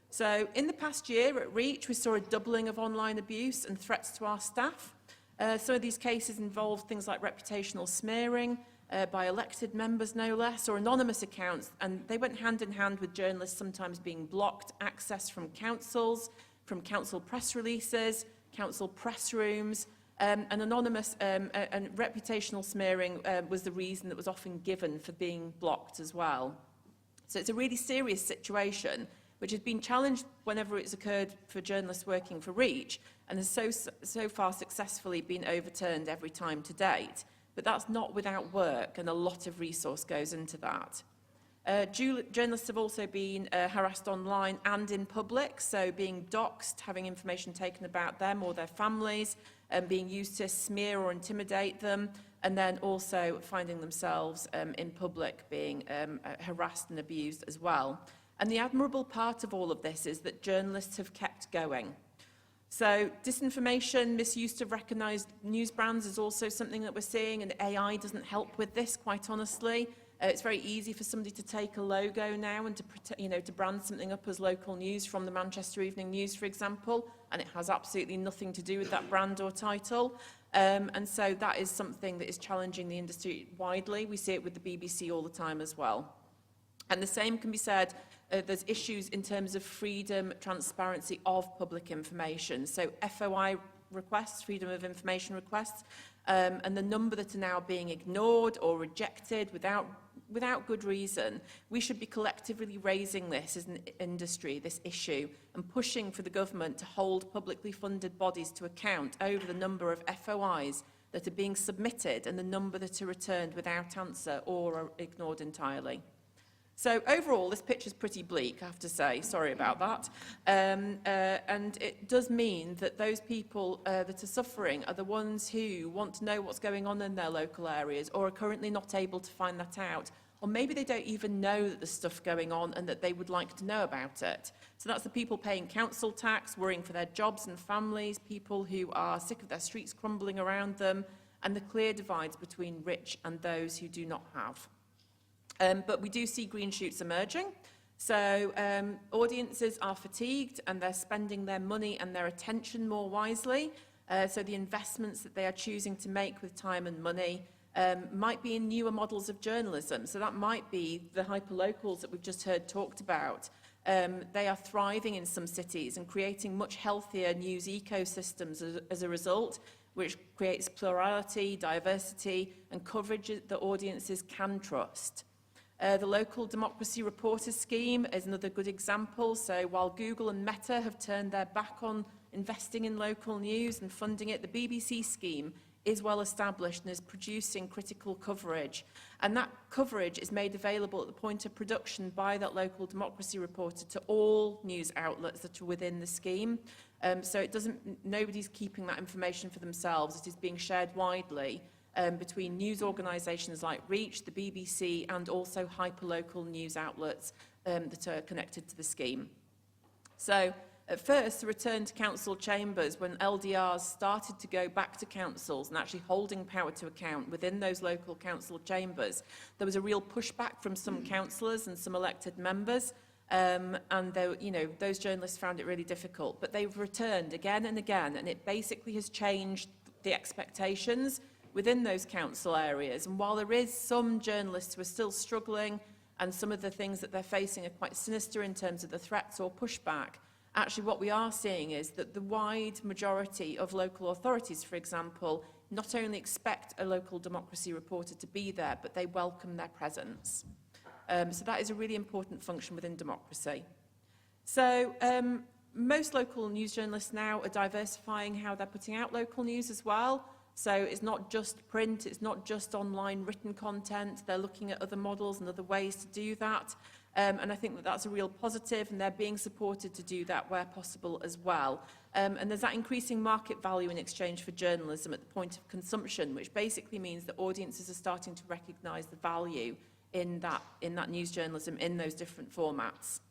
So in the past year at Reach, we saw a doubling of online abuse and threats to our staff. Some of these cases involved things like reputational smearing, by elected members, no less, or anonymous accounts, and they went hand in hand with journalists sometimes being blocked access from councils, from council press releases, council press rooms, and anonymous and reputational smearing was the reason that was often given for being blocked as well. So it's a really serious situation, which has been challenged whenever it's occurred for journalists working for Reach, and has so far successfully been overturned every time to date. But that's not without work, and a lot of resource goes into that. Journalists have also been harassed online and in public, so being doxxed, having information taken about them or their families, and being used to smear or intimidate them, and then also finding themselves in public being harassed and abused as well. And the admirable part of all of this is that journalists have kept going. So disinformation, misuse of recognised news brands is also something that we're seeing, and AI doesn't help with this, quite honestly. It's very easy for somebody to take a logo now and to brand something up as local news from the Manchester Evening News, for example, and it has absolutely nothing to do with that brand or title. And so that is something that is challenging the industry widely. We see it with the BBC all the time as well. And the same can be said, there's issues in terms of freedom, transparency of public information. So FOI requests, freedom of information requests, and the number that are now being ignored or rejected without good reason. We should be collectively raising this as an industry, this issue, and pushing for the government to hold publicly funded bodies to account over the number of FOIs that are being submitted and the number that are returned without answer or are ignored entirely. So overall, this picture's pretty bleak, I have to say. Sorry about that. And it does mean that those people that are suffering are the ones who want to know what's going on in their local areas or are currently not able to find that out. Or maybe they don't even know that there's stuff going on and that they would like to know about it. So that's the people paying council tax, worrying for their jobs and families, people who are sick of their streets crumbling around them, and the clear divides between rich and those who do not have. But we do see green shoots emerging. So audiences are fatigued and they're spending their money and their attention more wisely. So the investments that they are choosing to make with time and money might be in newer models of journalism. So that might be the hyperlocals that we've just heard talked about. They are thriving in some cities and creating much healthier news ecosystems as a result, which creates plurality, diversity, and coverage that audiences can trust. The local democracy reporter scheme is another good example. So while Google and Meta have turned their back on investing in local news and funding it, the BBC scheme is well established and is producing critical coverage. And that coverage is made available at the point of production by that local democracy reporter to all news outlets that are within the scheme. So nobody's keeping that information for themselves. It is being shared widely between news organisations like Reach, the BBC, and also hyperlocal news outlets that are connected to the scheme. So at first, the return to council chambers, when LDRs started to go back to councils and actually holding power to account within those local council chambers, there was a real pushback from some councillors and some elected members, and those journalists found it really difficult. But they've returned again and again, and it basically has changed the expectations within those council areas. And while there is some journalists who are still struggling and some of the things that they're facing are quite sinister in terms of the threats or pushback, actually what we are seeing is that the wide majority of local authorities, for example, not only expect a local democracy reporter to be there, but they welcome their presence. So that is a really important function within democracy. So most local news journalists now are diversifying how they're putting out local news as well. So it's not just print, it's not just online written content. They're looking at other models and other ways to do that. And I think that that's a real positive, and they're being supported to do that where possible as well. And there's that increasing market value in exchange for journalism at the point of consumption, which basically means that audiences are starting to recognise the value in that news journalism in those different formats.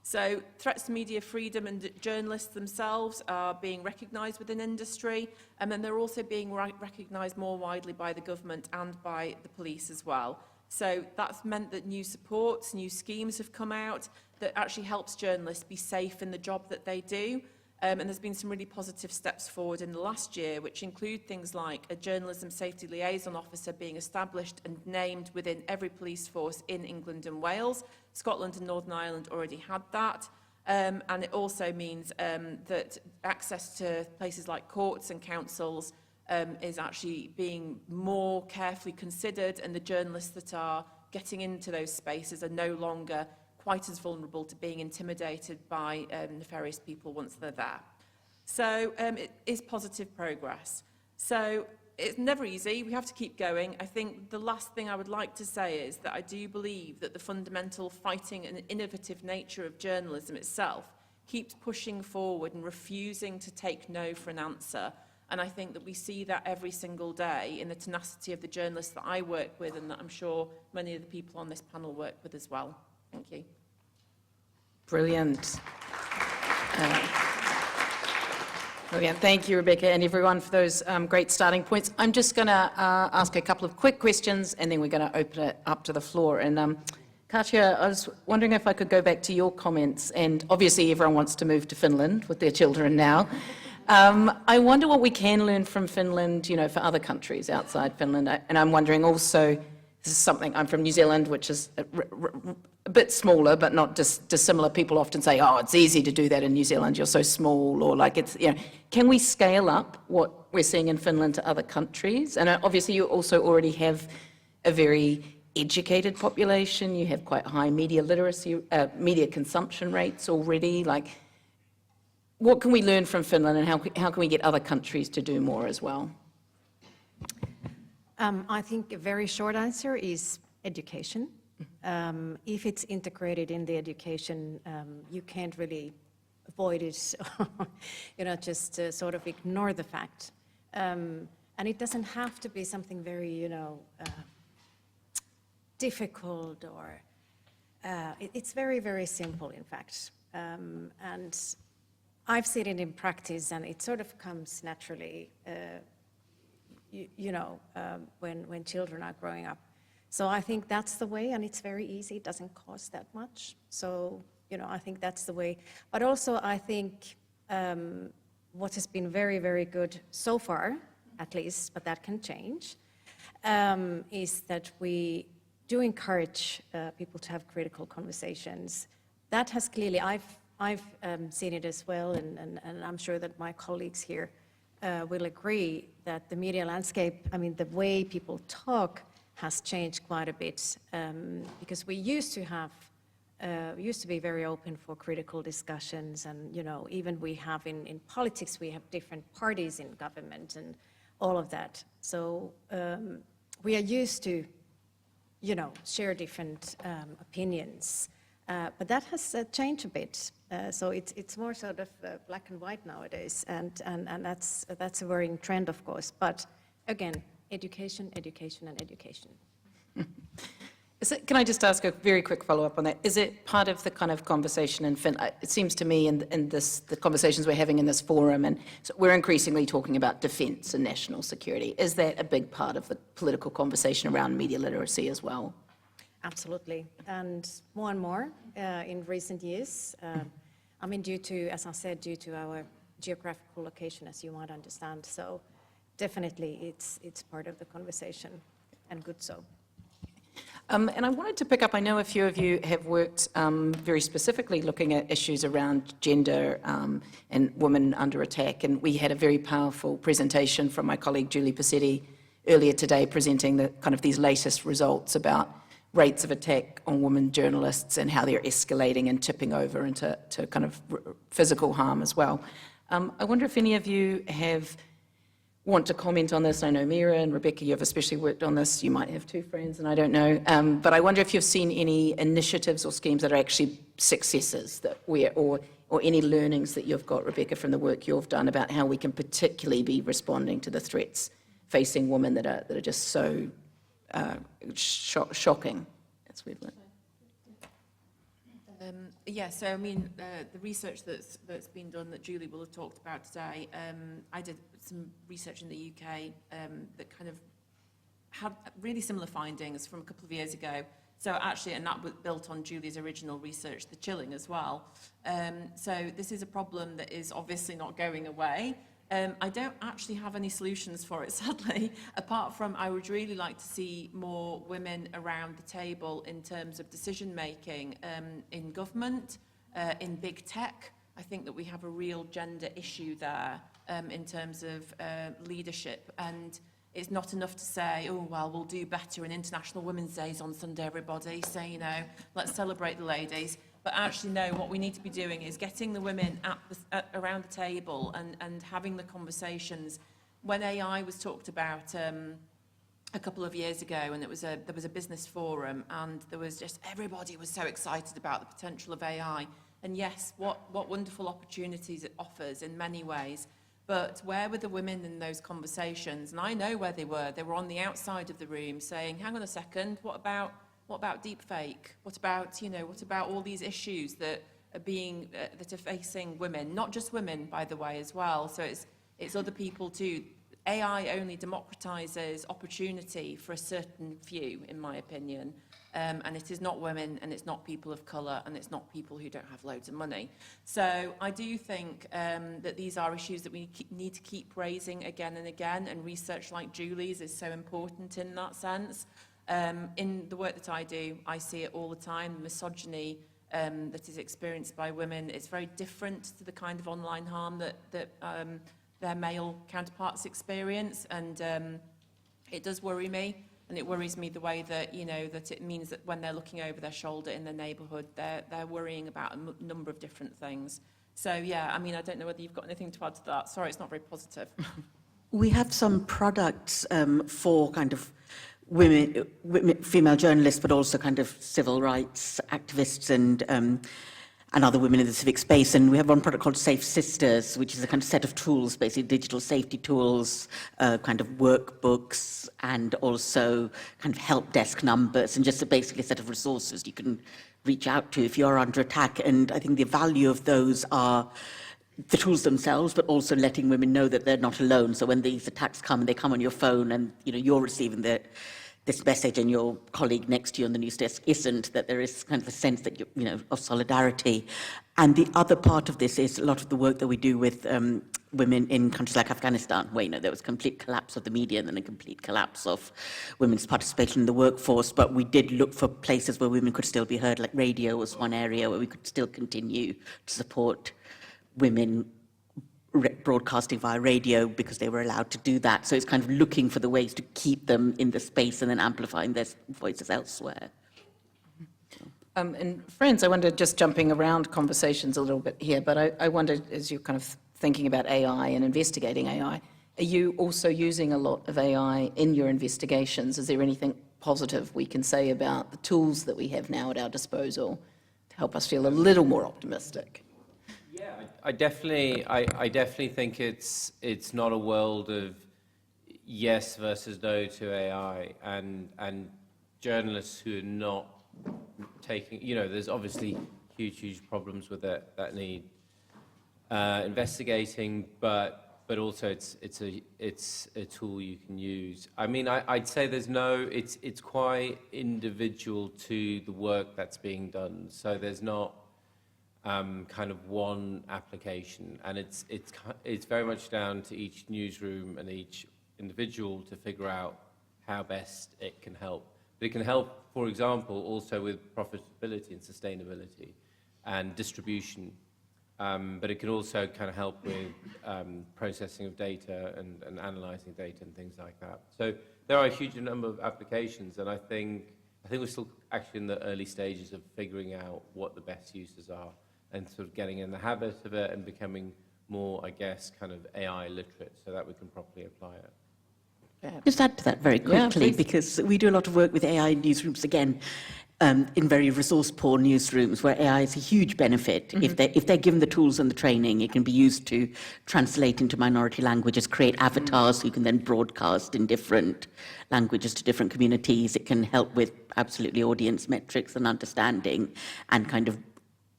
So threats to media freedom and journalists themselves are being recognised within industry, and then they're also being recognised more widely by the government and by the police as well. So that's meant that new supports, new schemes have come out that actually helps journalists be safe in the job that they do. And there's been some really positive steps forward in the last year, which include things like a journalism safety liaison officer being established and named within every police force in England and Wales. Scotland and Northern Ireland already had that. And it also means that access to places like courts and councils is actually being more carefully considered, and the journalists that are getting into those spaces are no longer quite as vulnerable to being intimidated by nefarious people once they're there. So it is positive progress. So it's never easy. We have to keep going. I think the last thing I would like to say is that I do believe that the fundamental fighting and innovative nature of journalism itself keeps pushing forward and refusing to take no for an answer. And I think that we see that every single day in the tenacity of the journalists that I work with, and that I'm sure many of the people on this panel work with as well. Thank you. Brilliant. Brilliant. Thank you, Rebecca, and everyone for those great starting points. I'm just going to ask a couple of quick questions, and then we're going to open it up to the floor. And Katja, I was wondering if I could go back to your comments, and obviously everyone wants to move to Finland with their children now. I wonder what we can learn from Finland, you know, for other countries outside Finland. And I'm wondering also, this is something, I'm from New Zealand, which is a bit smaller, but not dissimilar. People often say, oh, it's easy to do that in New Zealand, you're so small, or like it's, you know, can we scale up what we're seeing in Finland to other countries? And obviously you also already have a very educated population, you have quite high media literacy, media consumption rates already, like, what can we learn from Finland, and how can we get other countries to do more as well? I think a very short answer is education. If it's integrated in the education, you can't really avoid it, you know, just sort of ignore the fact. And it doesn't have to be something very, you know, difficult, or it's very, very simple, in fact. And I've seen it in practice, and it sort of comes naturally, when children are growing up. So I think that's the way, and it's very easy. It doesn't cost that much. So, you know, I think that's the way. But also, I think what has been very, very good so far, at least, but that can change, is that we do encourage people to have critical conversations. That has clearly, I've seen it as well, and I'm sure that my colleagues here will agree that the media landscape, I mean, the way people talk has changed quite a bit, because we used to be very open for critical discussions, and, you know, even we have in politics, we have different parties in government and all of that. So we are used to, you know, share different opinions. But that has changed a bit. So it's more sort of black and white nowadays, and that's a worrying trend, of course. But again, education, education, and education. Can I just ask a very quick follow-up on that? Is it part of the kind of conversation in Finland? It seems to me in the conversations we're having in this forum, and so we're increasingly talking about defence and national security. Is that a big part of the political conversation around media literacy as well? Absolutely, and more in recent years. I mean, due to, as I said, due to our geographical location, as you might understand. So definitely it's part of the conversation, and good so. And I wanted to pick up, I know a few of you have worked very specifically looking at issues around gender and women under attack, and we had a very powerful presentation from my colleague Julie Passetti earlier today, presenting the kind of these latest results about rates of attack on women journalists and how they're escalating and tipping over into kind of physical harm as well. I wonder if any of you want to comment on this. I know Mira and Rebecca, you've especially worked on this. You might have two friends, and I don't know. But I wonder if you've seen any initiatives or schemes that are actually successes or any learnings that you've got, Rebecca, from the work you've done about how we can particularly be responding to the threats facing women that are just so shocking, as we've learned. Yeah, so I mean, the research that's been done that Julie will have talked about today, I did some research in the UK that kind of had really similar findings from a couple of years ago. So actually, and that was built on Julie's original research, the chilling as well. So this is a problem that is obviously not going away. I don't actually have any solutions for it, sadly, apart from I would really like to see more women around the table in terms of decision making in government, in big tech. I think that we have a real gender issue there in terms of leadership, and it's not enough to say, oh, well, we'll do better in International Women's Days on Sunday, everybody, so, you know, let's celebrate the ladies. But actually, no, what we need to be doing is getting the women around the table and having the conversations. When AI was talked about a couple of years ago, and there was a business forum, and there was just, everybody was so excited about the potential of AI. And yes, what wonderful opportunities it offers in many ways. But where were the women in those conversations? And I know where they were. They were on the outside of the room saying, hang on a second, what about deepfake? What about all these issues that are facing women? Not just women, by the way, as well. So it's other people too. AI only democratizes opportunity for a certain few, in my opinion. And it is not women, and it's not people of colour, and it's not people who don't have loads of money. So I do think that these are issues that we need to keep raising again and again, and research like Julie's is so important in that sense. In the work that I do, I see it all the time. The misogyny that is experienced by women is very different to the kind of online harm that their male counterparts experience, and it does worry me. And it worries me the way that, you know, that it means that when they're looking over their shoulder in their neighbourhood, they're worrying about a number of different things. So, yeah, I mean, I don't know whether you've got anything to add to that. Sorry, it's not very positive. We have some products for kind of women, female journalists, but also kind of civil rights activists and other women in the civic space. And we have one product called Safe Sisters, which is a kind of set of tools, basically digital safety tools, kind of workbooks, and also kind of help desk numbers, and just basically a set of resources you can reach out to if you're under attack. And I think the value of those are the tools themselves, but also letting women know that they're not alone. So when these attacks come, and they come on your phone, and you're receiving this message, and your colleague next to you on the news desk isn't, that there is kind of a sense that of solidarity. And the other part of this is a lot of the work that we do with women in countries like Afghanistan, where there was complete collapse of the media and then a complete collapse of women's participation in the workforce. But we did look for places where women could still be heard, like radio was one area where we could still continue to support women broadcasting via radio because they were allowed to do that. So it's kind of looking for the ways to keep them in the space and then amplifying their voices elsewhere. And friends, I wonder, just jumping around conversations a little bit here, but I wondered, as you're kind of thinking about AI and investigating AI, are you also using a lot of AI in your investigations? Is there anything positive we can say about the tools that we have now at our disposal to help us feel a little more optimistic? Yeah, I definitely think it's not a world of yes versus no to AI, and journalists who are not taking, there's obviously huge problems with it that need investigating, but also it's a tool you can use. I mean, I'd say it's quite individual to the work that's being done. So there's not kind of one application, and it's very much down to each newsroom and each individual to figure out how best it can help. But it can help, for example, also with profitability and sustainability and distribution. But it can also kind of help with processing of data and analysing data and things like that. So there are a huge number of applications, and I think we're still actually in the early stages of figuring out what the best uses are and sort of getting in the habit of it and becoming more, I guess, kind of AI literate so that we can properly apply it. Just add to that very quickly, because we do a lot of work with AI newsrooms, again, in very resource-poor newsrooms, where AI is a huge benefit. Mm-hmm. If they're given the tools and the training, it can be used to translate into minority languages, create avatars who can then broadcast in different languages to different communities. It can help with absolutely audience metrics and understanding, and kind of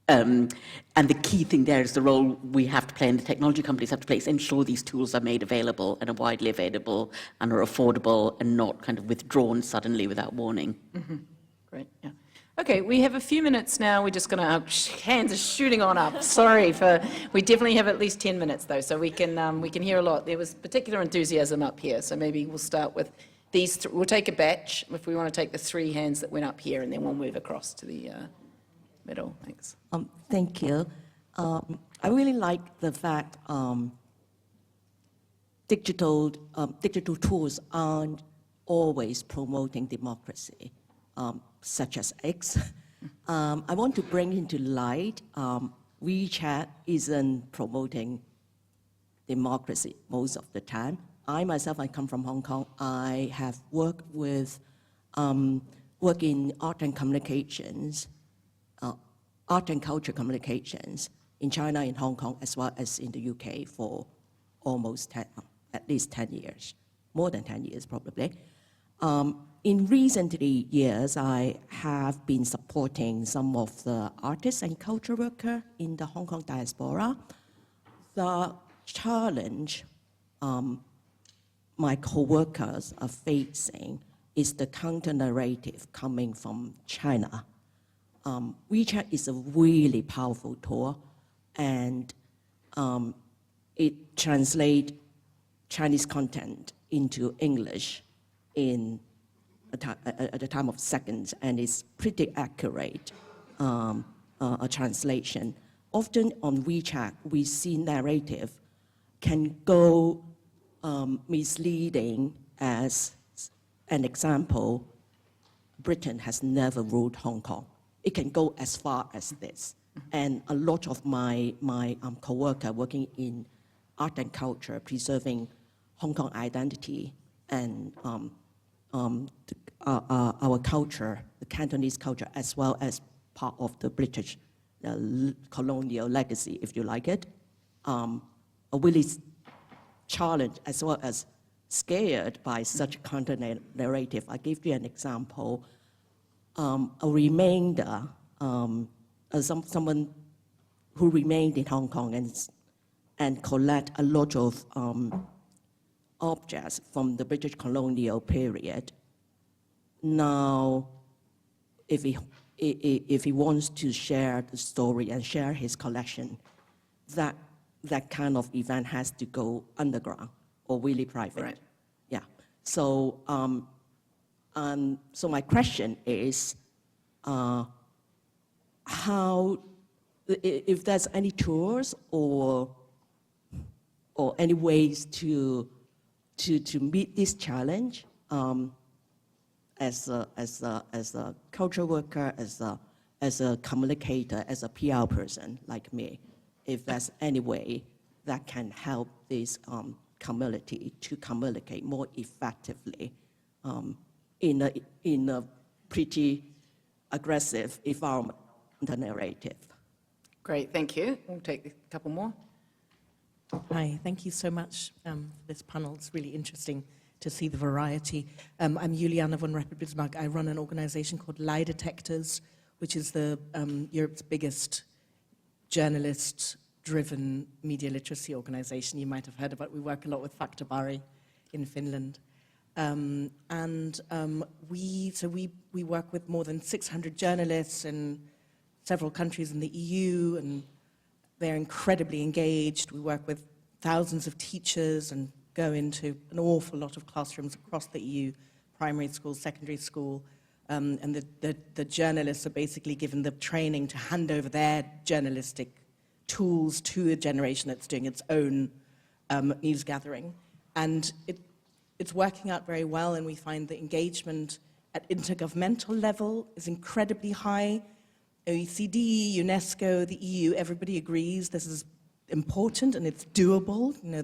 and the key thing there is the role we have to play, and the technology companies have to play, is ensure these tools are made available and are widely available and are affordable and not kind of withdrawn suddenly without warning. Mm-hmm. Great, yeah. Okay, we have a few minutes now. We're just going to, hands are shooting on up. Sorry we definitely have at least 10 minutes though, so we can hear a lot. There was particular enthusiasm up here, so maybe we'll start with these. We'll take a batch if we want to take the 3 hands that went up here, and then we'll move across to the middle. Thanks. Thank you. I really like the fact digital tools aren't always promoting democracy, such as X. I want to bring into light, WeChat isn't promoting democracy most of the time. I myself, I come from Hong Kong. I have worked in art and communications, art and culture communications in China, in Hong Kong, as well as in the UK for almost at least 10 years, more than 10 years probably. In recent years, I have been supporting some of the artists and culture workers in the Hong Kong diaspora. The challenge my co-workers are facing is the counter-narrative coming from China. WeChat is a really powerful tool, and it translates Chinese content into English at a time of seconds, and it's pretty accurate a translation. Often on WeChat, we see narrative can go misleading. As an example, Britain has never ruled Hong Kong. It can go as far as this. And a lot of my co-worker working in art and culture, preserving Hong Kong identity and our culture, the Cantonese culture, as well as part of the British colonial legacy, if you like it, are really challenged as well as scared by such counter-narrative. I give you an example. A remainder, someone who remained in Hong Kong and collect a lot of objects from the British colonial period. Now, if he wants to share the story and share his collection, that kind of event has to go underground or really private. Right. Yeah. So, so my question is, how, if there's any tools or any ways to meet this challenge, as a culture worker, as a communicator, as a PR person like me, if there's any way that can help this community to communicate more effectively in a pretty aggressive environment, the narrative. Great, thank you. We'll take a couple more. Hi, thank you so much for this panel. It's really interesting to see the variety. I'm Juliana von Reppe-Bismarck. I run an organization called Lie Detectors, which is the Europe's biggest journalist-driven media literacy organization. You might have heard about. We work a lot with Faktabari in Finland. We work with more than 600 journalists in several countries in the EU, and they're incredibly engaged. We work with thousands of teachers and go into an awful lot of classrooms across the EU, primary school, secondary school, and the journalists are basically given the training to hand over their journalistic tools to a generation that's doing its own news gathering. And it's working out very well, and we find the engagement at intergovernmental level is incredibly high. OECD, UNESCO, the EU, everybody agrees this is important and it's doable. You know,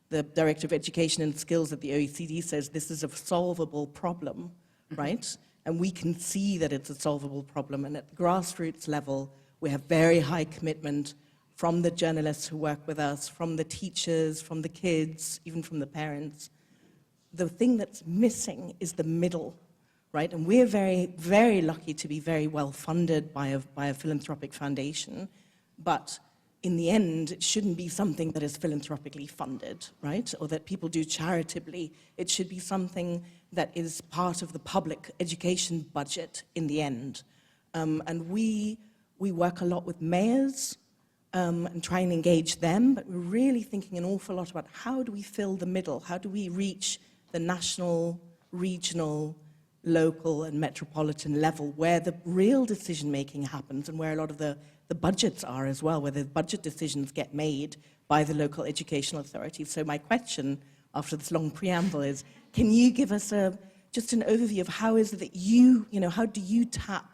the Director of Education and Skills at the OECD says this is a solvable problem, right? And we can see that it's a solvable problem. And at the grassroots level, we have very high commitment from the journalists who work with us, from the teachers, from the kids, even from the parents. The thing that's missing is the middle, right? And we're very, very lucky to be very well funded by a philanthropic foundation, but in the end, it shouldn't be something that is philanthropically funded, right? Or that people do charitably. It should be something that is part of the public education budget in the end. And we work a lot with mayors and try and engage them, but we're really thinking an awful lot about how do we fill the middle? How do we reach the national, regional, local and metropolitan level where the real decision-making happens and where a lot of the budgets are as well, where the budget decisions get made by the local educational authorities. So my question after this long preamble is, can you give us just an overview of how is it that how do you tap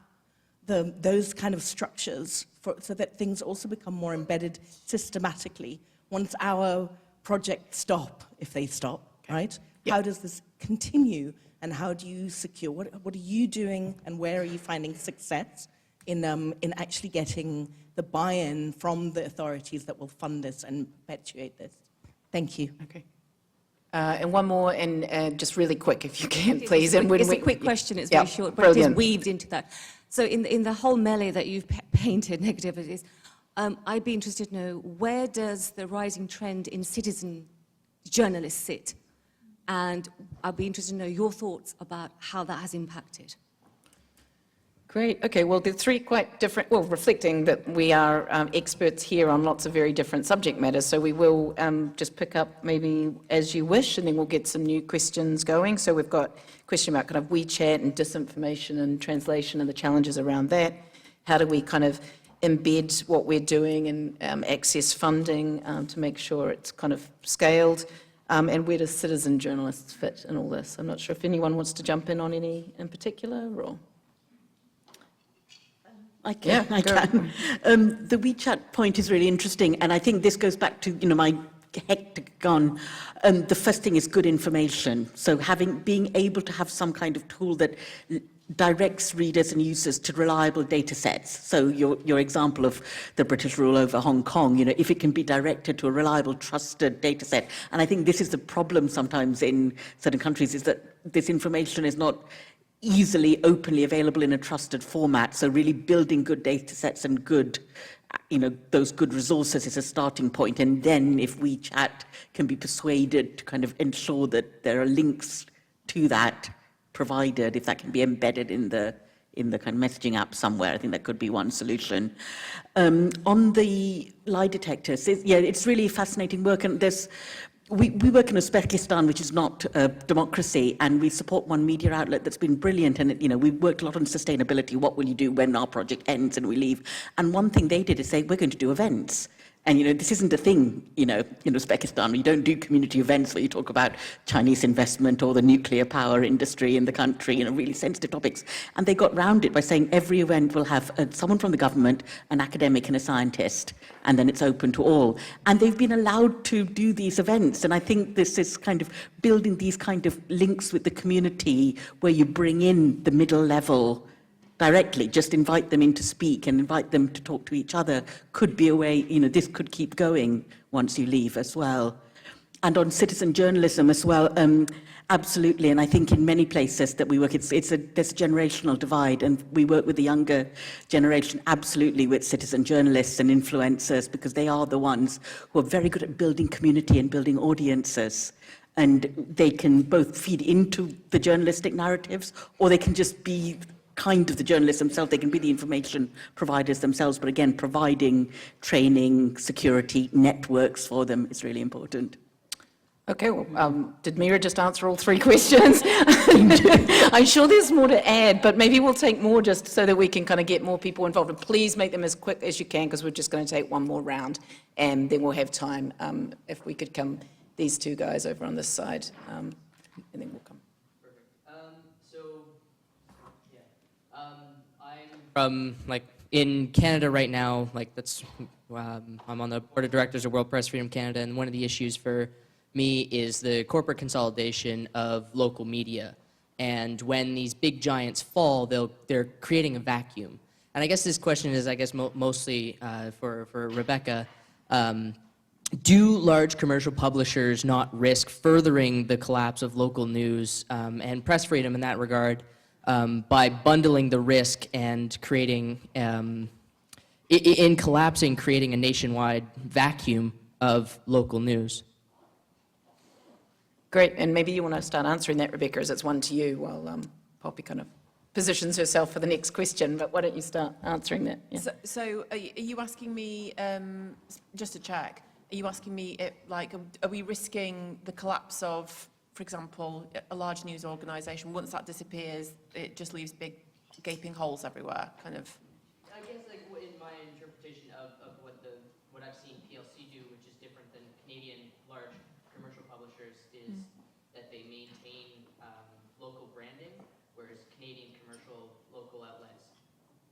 those kind of structures so that things also become more embedded systematically once our projects stop, if they stop, right? How does this continue, and how do you secure, what are you doing, and where are you finding success in actually getting the buy-in from the authorities that will fund this and perpetuate this? Thank you. Okay. And one more, and just really quick, if you can, please. It's a quick question, it's very short, but it is brilliant. weaved into that. So in the whole melee that you've painted, negativities, I'd be interested to know, where does the rising trend in citizen journalists sit? And I'd be interested to know your thoughts about how that has impacted. Great. Okay, well, the three quite different, well, reflecting that we are experts here on lots of very different subject matters, so we will just pick up maybe as you wish, and then we'll get some new questions going. So we've got a question about kind of WeChat and disinformation and translation and the challenges around that. How do we kind of embed what we're doing and access funding to make sure it's kind of scaled? And where does citizen journalists fit in all this? I'm not sure if anyone wants to jump in on any in particular, or... I can. The WeChat point is really interesting, and I think this goes back to my hectic on. The first thing is good information. So being able to have some kind of tool that directs readers and users to reliable data sets. So your example of the British rule over Hong Kong, if it can be directed to a reliable, trusted data set. And I think this is the problem sometimes in certain countries, is that this information is not easily, openly available in a trusted format. So really building good data sets and good, those good resources is a starting point. And then if WeChat can be persuaded to kind of ensure that there are links to that provided, if that can be embedded in the kind of messaging app somewhere, I think that could be one solution. On the lie detectors, it's really fascinating work, and we work in Uzbekistan, which is not a democracy, and we support one media outlet that's been brilliant. And we worked a lot on sustainability. What will you do when our project ends and we leave? And one thing they did is say, we're going to do events. And this isn't a thing, in Uzbekistan. You don't do community events where you talk about Chinese investment or the nuclear power industry in the country, really sensitive topics. And they got round it by saying every event will have someone from the government, an academic and a scientist, and then it's open to all. And they've been allowed to do these events. And I think this is kind of building these kind of links with the community where you bring in the middle level directly, just invite them in to speak and invite them to talk to each other, could be a way, this could keep going once you leave as well. And on citizen journalism as well, absolutely, and I think in many places that we work, there's a generational divide, and we work with the younger generation absolutely with citizen journalists and influencers, because they are the ones who are very good at building community and building audiences. And they can both feed into the journalistic narratives, or they can just be kind of the journalists themselves. They can be the information providers themselves, but again, providing training, security, networks for them is really important. Okay, well, did Mira just answer all three questions? I'm sure there's more to add, but maybe we'll take more just so that we can kind of get more people involved. And please make them as quick as you can, because we're just going to take one more round, and then we'll have time. If we could come, these two guys over on this side, and then we'll come. I'm in Canada right now, I'm on the board of directors of World Press Freedom Canada, and one of the issues for me is the corporate consolidation of local media. And when these big giants fall, they're creating a vacuum. And I guess this question is, mostly for Rebecca. Do large commercial publishers not risk furthering the collapse of local news and press freedom in that regard, by bundling the risk and creating, in collapsing, creating a nationwide vacuum of local news? Great, and maybe you want to start answering that, Rebecca, as it's one to you, while Poppy kind of positions herself for the next question, but why don't you start answering that? Yeah. So are you asking me, just to check, are you asking me, are we risking the collapse of, for example, a large news organisation? Once that disappears, it just leaves big gaping holes everywhere, kind of? I guess like in my interpretation of what I've seen PLC do, which is different than Canadian large commercial publishers, is that they maintain local branding, whereas Canadian commercial local outlets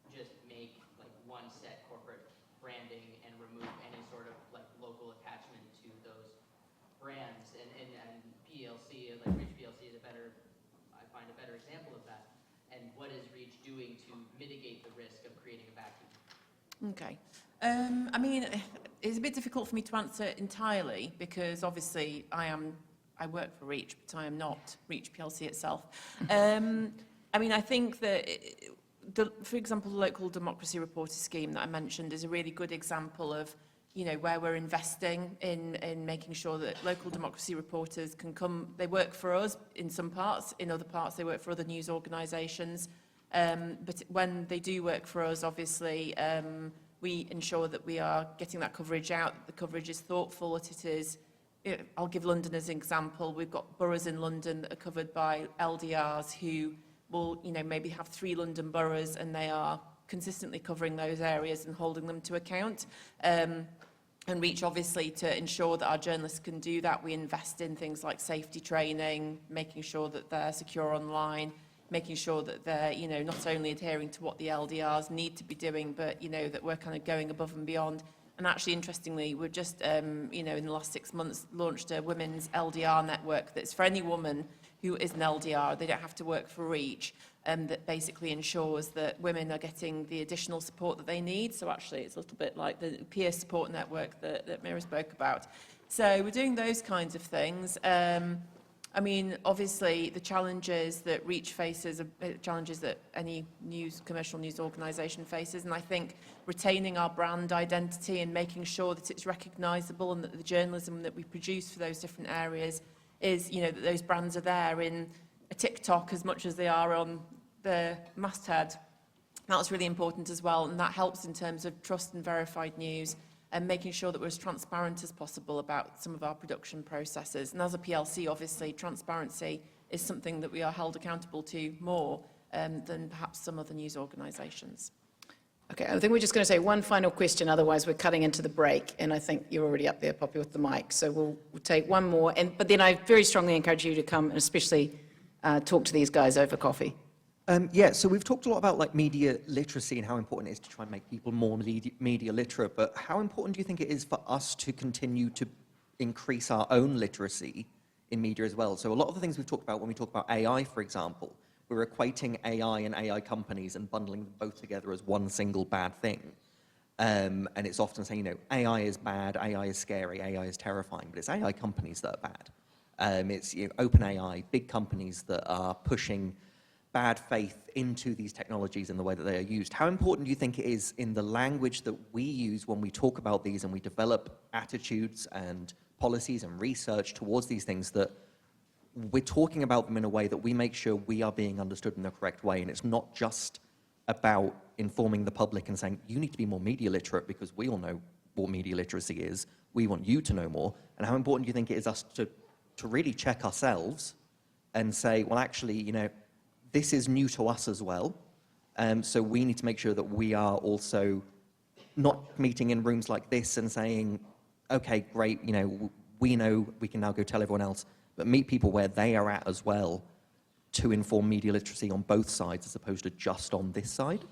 just make like one set corporate branding and remove any sort of like local attachment to those brands. And PLC, like Reach PLC is I find a better example of that. And what is Reach doing to mitigate the risk of creating a vacuum? Okay. I mean, it's a bit difficult for me to answer entirely because obviously I work for Reach, but I am not Reach PLC itself. I mean, I think that, for example, the local democracy reporter scheme that I mentioned is a really good example of, you know, where we're investing in making sure that local democracy reporters can come. They work for us in some parts, in other parts they work for other news organisations. But when they do work for us, obviously, we ensure that we are getting that coverage out, that the coverage is thoughtful, that it is. I'll give London as an example. We've got boroughs in London that are covered by LDRs who will, you know, maybe have 3 London boroughs and they are consistently covering those areas and holding them to account. And Reach, obviously, to ensure that our journalists can do that, we invest in things like safety training, making sure that they're secure online, making sure that they're, you know, not only adhering to what the LDRs need to be doing, but, you know, that we're kind of going above and beyond. And actually, interestingly, we're just, you know, in the last 6 months, launched a women's LDR network that's for any woman who is an LDR. They don't have to work for Reach, that basically ensures that women are getting the additional support that they need. So actually, it's a little bit like the peer support network that Mira spoke about. So we're doing those kinds of things. I mean, obviously, the challenges that Reach faces are challenges that any commercial news organisation faces, and I think retaining our brand identity and making sure that it's recognisable and that the journalism that we produce for those different areas is, you know, that those brands are there in a TikTok as much as they are on the masthead. That's really important as well, and that helps in terms of trust and verified news, and making sure that we're as transparent as possible about some of our production processes. And as a PLC, obviously, transparency is something that we are held accountable to more than perhaps some other news organisations. Okay, I think we're just going to say one final question, otherwise we're cutting into the break, and I think you're already up there, Poppy, with the mic, so we'll take one more, but then I very strongly encourage you to come and especially talk to these guys over coffee. Yeah, so we've talked a lot about like media literacy and how important it is to try and make people more media literate, but how important do you think it is for us to continue to increase our own literacy in media as well? So a lot of the things we've talked about when we talk about AI, for example, we're equating AI and AI companies and bundling them both together as one single bad thing. And it's often saying, you know, AI is bad, AI is scary, AI is terrifying, but it's AI companies that are bad. It's, you know, OpenAI, big companies that are pushing bad faith into these technologies and the way that they are used. How important do you think it is in the language that we use when we talk about these and we develop attitudes and policies and research towards these things, that we're talking about them in a way that we make sure we are being understood in the correct way, and it's not just about informing the public and saying, you need to be more media literate because we all know what media literacy is, we want you to know more, and how important do you think it is us to really check ourselves and say, well, actually, you know, this is new to us as well, so we need to make sure that we are also not meeting in rooms like this and saying, okay, great, you know we can now go tell everyone else, but meet people where they are at as well to inform media literacy on both sides as opposed to just on this side?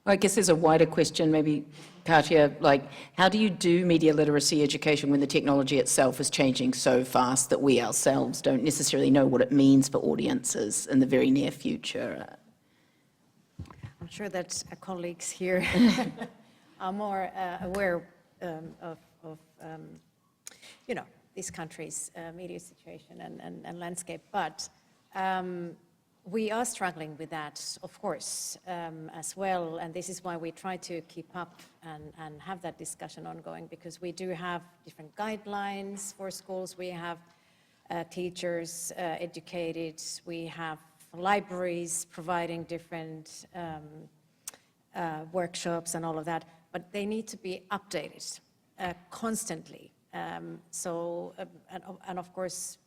I guess there's a wider question, maybe, Katya, like, how do you do media literacy education when the technology itself is changing so fast that we ourselves don't necessarily know what it means for audiences in the very near future? I'm sure that colleagues here are more aware of you know, this country's media situation and landscape, but we are struggling with that, of course, as well, and this is why we try to keep up and have that discussion ongoing, because we do have different guidelines for schools, we have teachers educated, we have libraries providing different workshops and all of that, but they need to be updated constantly. And of course,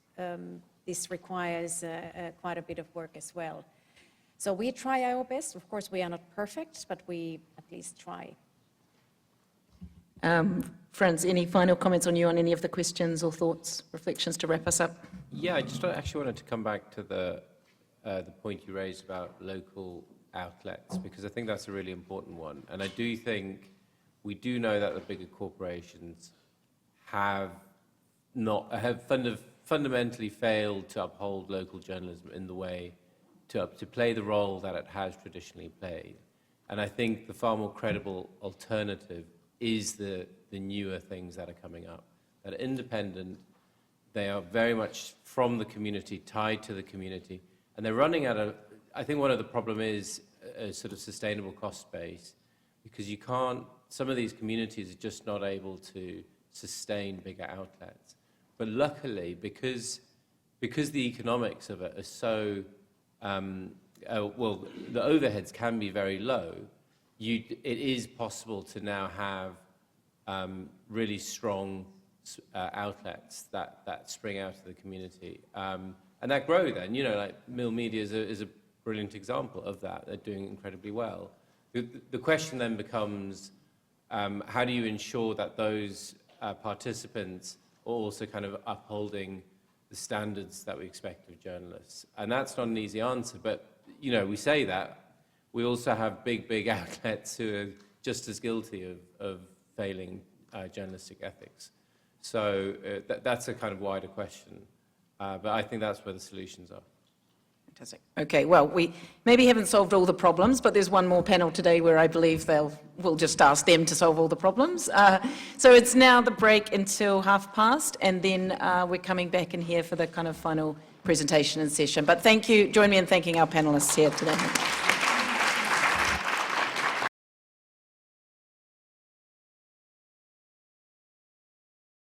this requires quite a bit of work as well. So we try our best. Of course, we are not perfect, but we at least try. Franz, any final comments on any of the questions or thoughts, reflections to wrap us up? Yeah, I just actually wanted to come back to the point you raised about local outlets, because I think that's a really important one. And I do think we do know that the bigger corporations have fundamentally failed to uphold local journalism in the way to play the role that it has traditionally played. And I think the far more credible alternative is the newer things that are coming up, that are independent. They are very much from the community, tied to the community, and they're running at I think one of the problem is a sort of sustainable cost base, because you can't, some of these communities are just not able to sustain bigger outlets. But luckily, because the economics of it are so, well, the overheads can be very low, it is possible to now have really strong outlets that spring out of the community. And that grow then, like Mill Media is a brilliant example of that. They're doing incredibly well. The question then becomes, how do you ensure that those participants are also kind of upholding the standards that we expect of journalists? And that's not an easy answer, but, we say that. We also have big outlets who are just as guilty of failing journalistic ethics. So that's a kind of wider question. But I think that's where the solutions are. Fantastic. Okay, well, we maybe haven't solved all the problems, but there's one more panel today where I believe we'll just ask them to solve all the problems. So it's now the break until past, and then we're coming back in here for the kind of final presentation and session. But thank you. Join me in thanking our panelists here today.